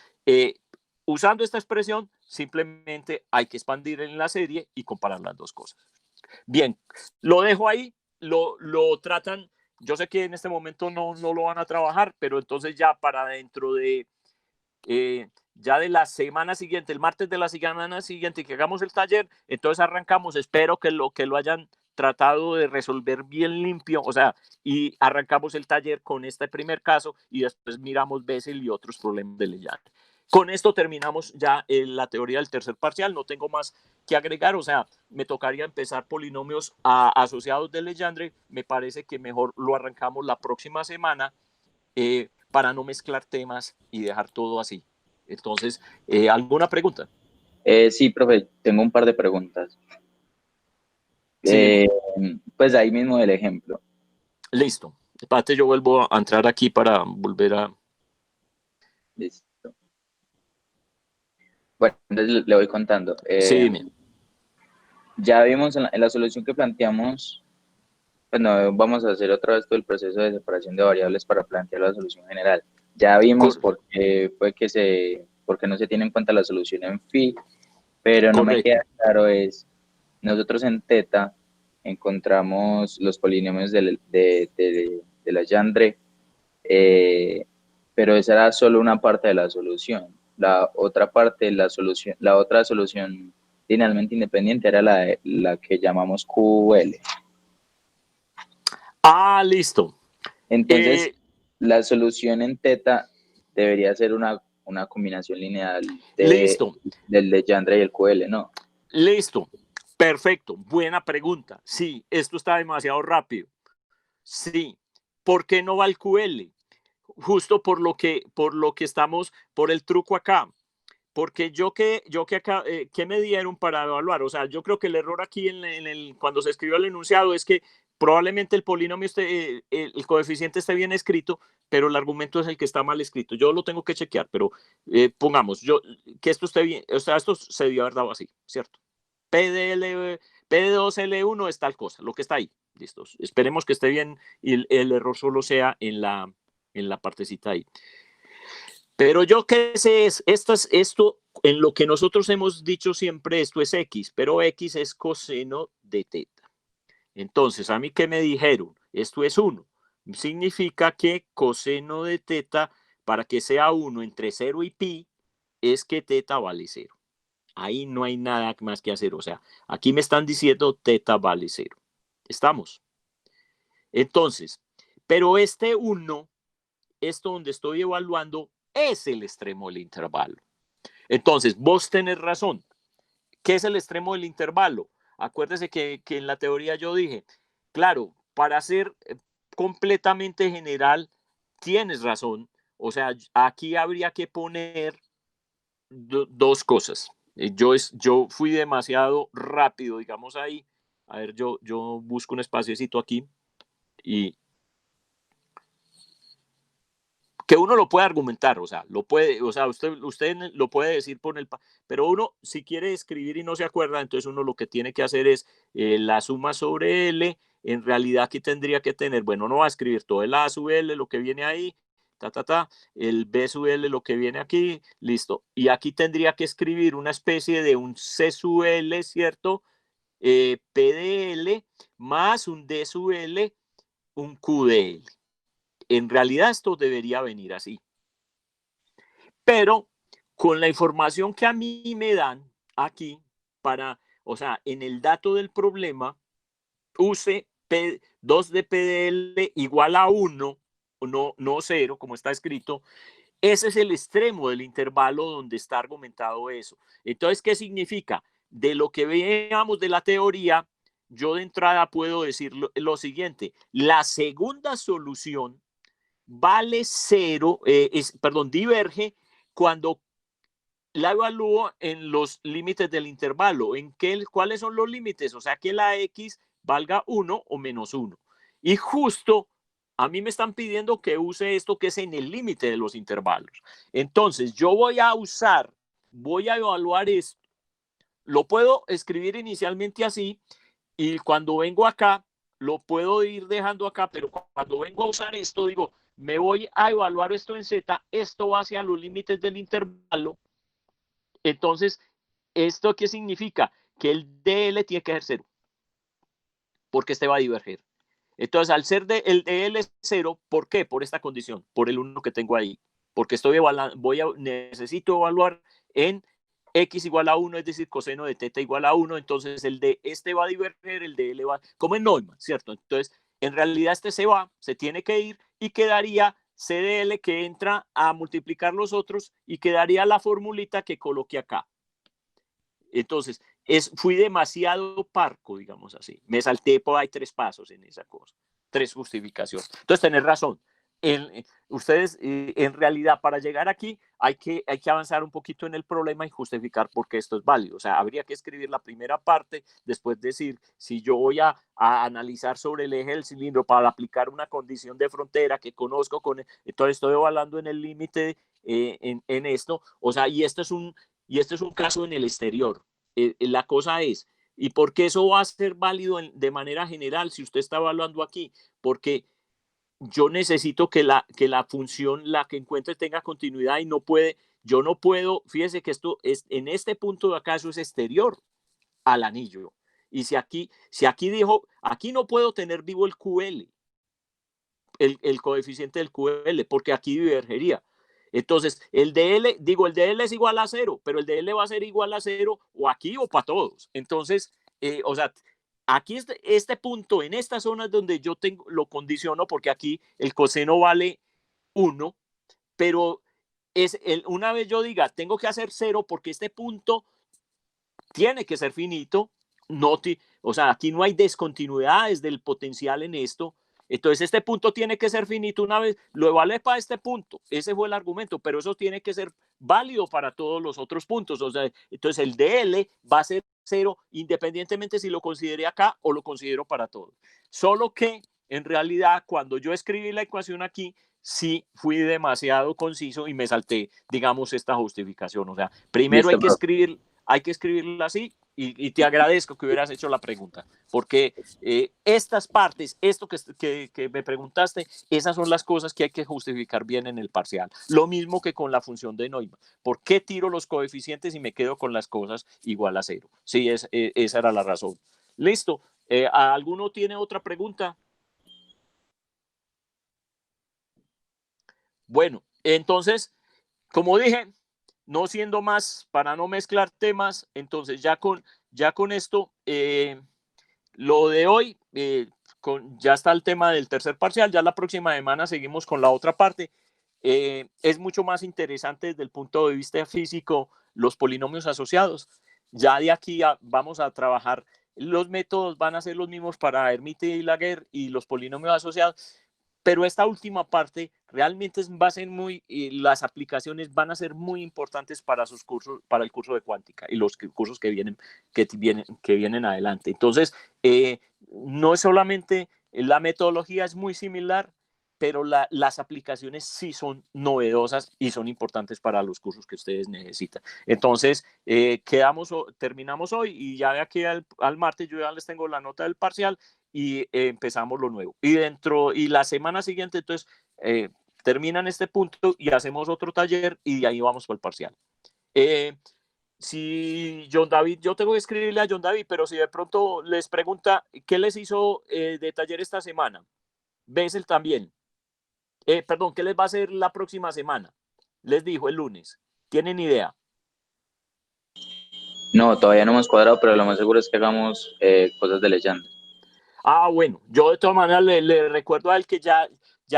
usando esta expresión, simplemente hay que expandir en la serie y comparar las dos cosas. Bien, lo dejo ahí, lo tratan yo sé que en este momento no lo van a trabajar, pero entonces ya para dentro de, ya de la semana siguiente, el martes de la semana siguiente que hagamos el taller, entonces arrancamos, espero que lo hayan tratado de resolver bien limpio, o sea, y arrancamos el taller con este primer caso y después miramos Bessel y otros problemas de Legendre. Con esto terminamos ya la teoría del tercer parcial, no tengo más que agregar, o sea, me tocaría empezar polinomios asociados de Legendre, me parece que mejor lo arrancamos la próxima semana para no mezclar temas y dejar todo así. Entonces, ¿alguna pregunta? Sí, profe, tengo un par de preguntas. Sí, dime. Pues ahí mismo el ejemplo. Listo. Espérate, yo vuelvo a entrar aquí para volver a... Listo. Bueno, entonces le voy contando. Sí, dime. Ya vimos en la solución que planteamos, pues no vamos a hacer otra vez todo el proceso de separación de variables para plantear la solución general. Ya vimos Cor por qué fue porque no se tiene en cuenta la solución en phi, pero no me queda correcto. claro es, nosotros en teta encontramos los polinomios de Legendre, pero esa era solo una parte de la solución. La otra parte, la otra solución linealmente independiente era la que llamamos QL. Ah, listo. Entonces, Eh, la solución en teta debería ser una combinación lineal listo. del Legendre y el QL, ¿no? Listo. Perfecto. Buena pregunta. Sí, esto está demasiado rápido. Sí. ¿Por qué no va el QL? Justo por lo que estamos, por el truco acá. Porque yo que acá, ¿qué me dieron para evaluar? O sea, yo creo que el error aquí cuando se escribió el enunciado es que probablemente el polinomio esté, el coeficiente esté bien escrito, pero el argumento es el que está mal escrito. Yo lo tengo que chequear, pero pongamos, que esto esté bien, o sea, esto se debió haber dado así, ¿cierto? PDL, PD2L1 es tal cosa, lo que está ahí. Listo. Esperemos que esté bien y el error solo sea en la partecita ahí. Pero yo qué sé, esto, en lo que nosotros hemos dicho siempre, esto es X, pero X es coseno de teta. Entonces, a mí qué me dijeron, esto es 1. Significa que coseno de teta, para que sea 1 entre 0 y pi, es que teta vale 0. Ahí no hay nada más que hacer. O sea, aquí me están diciendo teta vale 0. ¿Estamos? Entonces, pero este 1, esto donde estoy evaluando, es el extremo del intervalo. Entonces, vos tenés razón. ¿Qué es el extremo del intervalo? Acuérdese que en la teoría yo dije, claro, para ser completamente general, tienes razón. O sea, aquí habría que poner dos cosas. Yo fui demasiado rápido, digamos ahí. A ver, yo busco un espaciocito aquí y, que uno lo puede argumentar, o sea, lo puede, o sea, usted lo puede decir por el, pero uno si quiere escribir y no se acuerda, entonces uno lo que tiene que hacer es la suma sobre L, en realidad aquí tendría que tener, bueno, no va a escribir todo el A sub L, lo que viene ahí, el B sub L, lo que viene aquí, listo, y aquí tendría que escribir una especie de un C sub L, ¿cierto? P de L más un D sub L, un Q de L. En realidad esto debería venir así. Pero con la información que a mí me dan aquí, o sea, en el dato del problema, use 2 de PDL igual a 1, no 0, como está escrito, ese es el extremo del intervalo donde está argumentado eso. Entonces, ¿qué significa? De lo que veamos de la teoría, yo de entrada puedo decir lo siguiente, la segunda solución vale 0, perdón, diverge cuando la evalúo en los límites del intervalo. ¿Cuáles son los límites? O sea, que la X valga 1 o menos 1. Y justo a mí me están pidiendo que use esto que es en el límite de los intervalos. Entonces, yo voy a evaluar esto. Lo puedo escribir inicialmente así y cuando vengo acá, lo puedo ir dejando acá, pero cuando vengo a usar esto, digo, me voy a evaluar esto en Z, esto va hacia los límites del intervalo. Entonces, ¿esto qué significa? Que el DL tiene que ser 0, porque este va a diverger. Entonces, al ser el DL 0, ¿por qué? Por esta condición, por el 1 que tengo ahí. Porque necesito evaluar en x igual a 1, es decir, coseno de teta igual a 1, entonces el de este va a diverger, el de L va, como en Neumann, ¿cierto? Entonces, en realidad este se tiene que ir y quedaría C de L que entra a multiplicar los otros y quedaría la formulita que coloqué acá. Entonces, fui demasiado parco, digamos así. Me salté por ahí 3 pasos en esa cosa, 3 justificaciones. Entonces, tenés razón. Ustedes, en realidad, para llegar aquí, hay que avanzar un poquito en el problema y justificar por qué esto es válido. O sea, habría que escribir la primera parte, después decir, si yo voy a analizar sobre el eje del cilindro para aplicar una condición de frontera que conozco, entonces estoy evaluando en el límite en esto. O sea, y esto es un caso en el exterior. La cosa es, ¿y por qué eso va a ser válido de manera general si usted está evaluando aquí? Porque yo necesito que la función, la que encuentre, tenga continuidad y yo no puedo, fíjese que esto es, en este punto de acá, eso es exterior al anillo. Y si aquí dijo, aquí no puedo tener vivo el QL, el coeficiente del QL, porque aquí divergería. Entonces, el DL es igual a 0, pero el DL va a ser igual a 0 o aquí o para todos. Entonces, o sea, aquí este punto, en esta zona es donde yo lo condiciono, porque aquí el coseno vale 1, pero una vez yo diga, tengo que hacer 0 porque este punto tiene que ser finito, o sea, aquí no hay descontinuidades del potencial en esto. Entonces, este punto tiene que ser finito una vez, lo evalué para este punto, ese fue el argumento, pero eso tiene que ser válido para todos los otros puntos. O sea, entonces el DL va a ser 0 independientemente si lo considere acá o lo considero para todos. Solo que, en realidad, cuando yo escribí la ecuación aquí, sí fui demasiado conciso y me salté, digamos, esta justificación. O sea, primero Listo, hay que escribirla así y te agradezco que hubieras hecho la pregunta, porque estas partes, esto que me preguntaste, esas son las cosas que hay que justificar bien en el parcial. Lo mismo que con la función de Neumann. ¿Por qué tiro los coeficientes y me quedo con las cosas igual a 0? Sí, esa era la razón. Listo. ¿Alguno tiene otra pregunta? Bueno, entonces, como dije, no siendo más, para no mezclar temas, entonces ya con esto, lo de hoy, ya está el tema del tercer parcial, ya la próxima semana seguimos con la otra parte. Es mucho más interesante desde el punto de vista físico los polinomios asociados. Ya de aquí vamos a trabajar, los métodos van a ser los mismos para Hermite y Laguerre y los polinomios asociados, pero esta última parte realmente va a ser las aplicaciones van a ser muy importantes para sus cursos, para el curso de cuántica y los cursos que vienen adelante. Entonces, no es solamente la metodología es muy similar, pero las aplicaciones sí son novedosas y son importantes para los cursos que ustedes necesitan. Entonces, terminamos hoy y ya de aquí al martes yo ya les tengo la nota del parcial y empezamos lo nuevo. Y la semana siguiente, entonces, terminan este punto y hacemos otro taller y de ahí vamos para el parcial. Si John David, yo tengo que escribirle a John David, pero si de pronto les pregunta qué les hizo de taller esta semana, Bessel también. Perdón, ¿qué les va a hacer la próxima semana? Les dijo el lunes. ¿Tienen idea? No, todavía no hemos cuadrado, pero lo más seguro es que hagamos cosas de leyenda. Bueno, yo de todas maneras le recuerdo a él que ya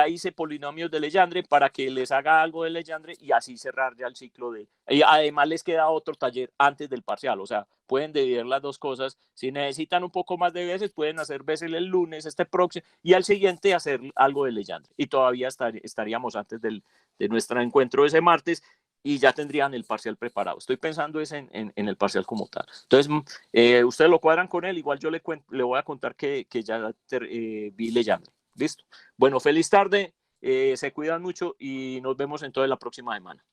hice polinomios de Legendre para que les haga algo de Legendre y así cerrar ya el ciclo y además les queda otro taller antes del parcial, o sea, pueden dividir las dos cosas. Si necesitan un poco más de veces, pueden hacer veces el lunes, este próximo, y al siguiente hacer algo de Legendre. Y todavía estaríamos antes de nuestro encuentro ese martes y ya tendrían el parcial preparado. Estoy pensando en el parcial como tal. Entonces, ustedes lo cuadran con él, igual yo le voy a contar que ya vi Legendre. Listo. Bueno, feliz tarde, se cuidan mucho y nos vemos entonces la próxima semana.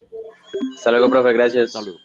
Hasta luego, profe, gracias. Hasta luego.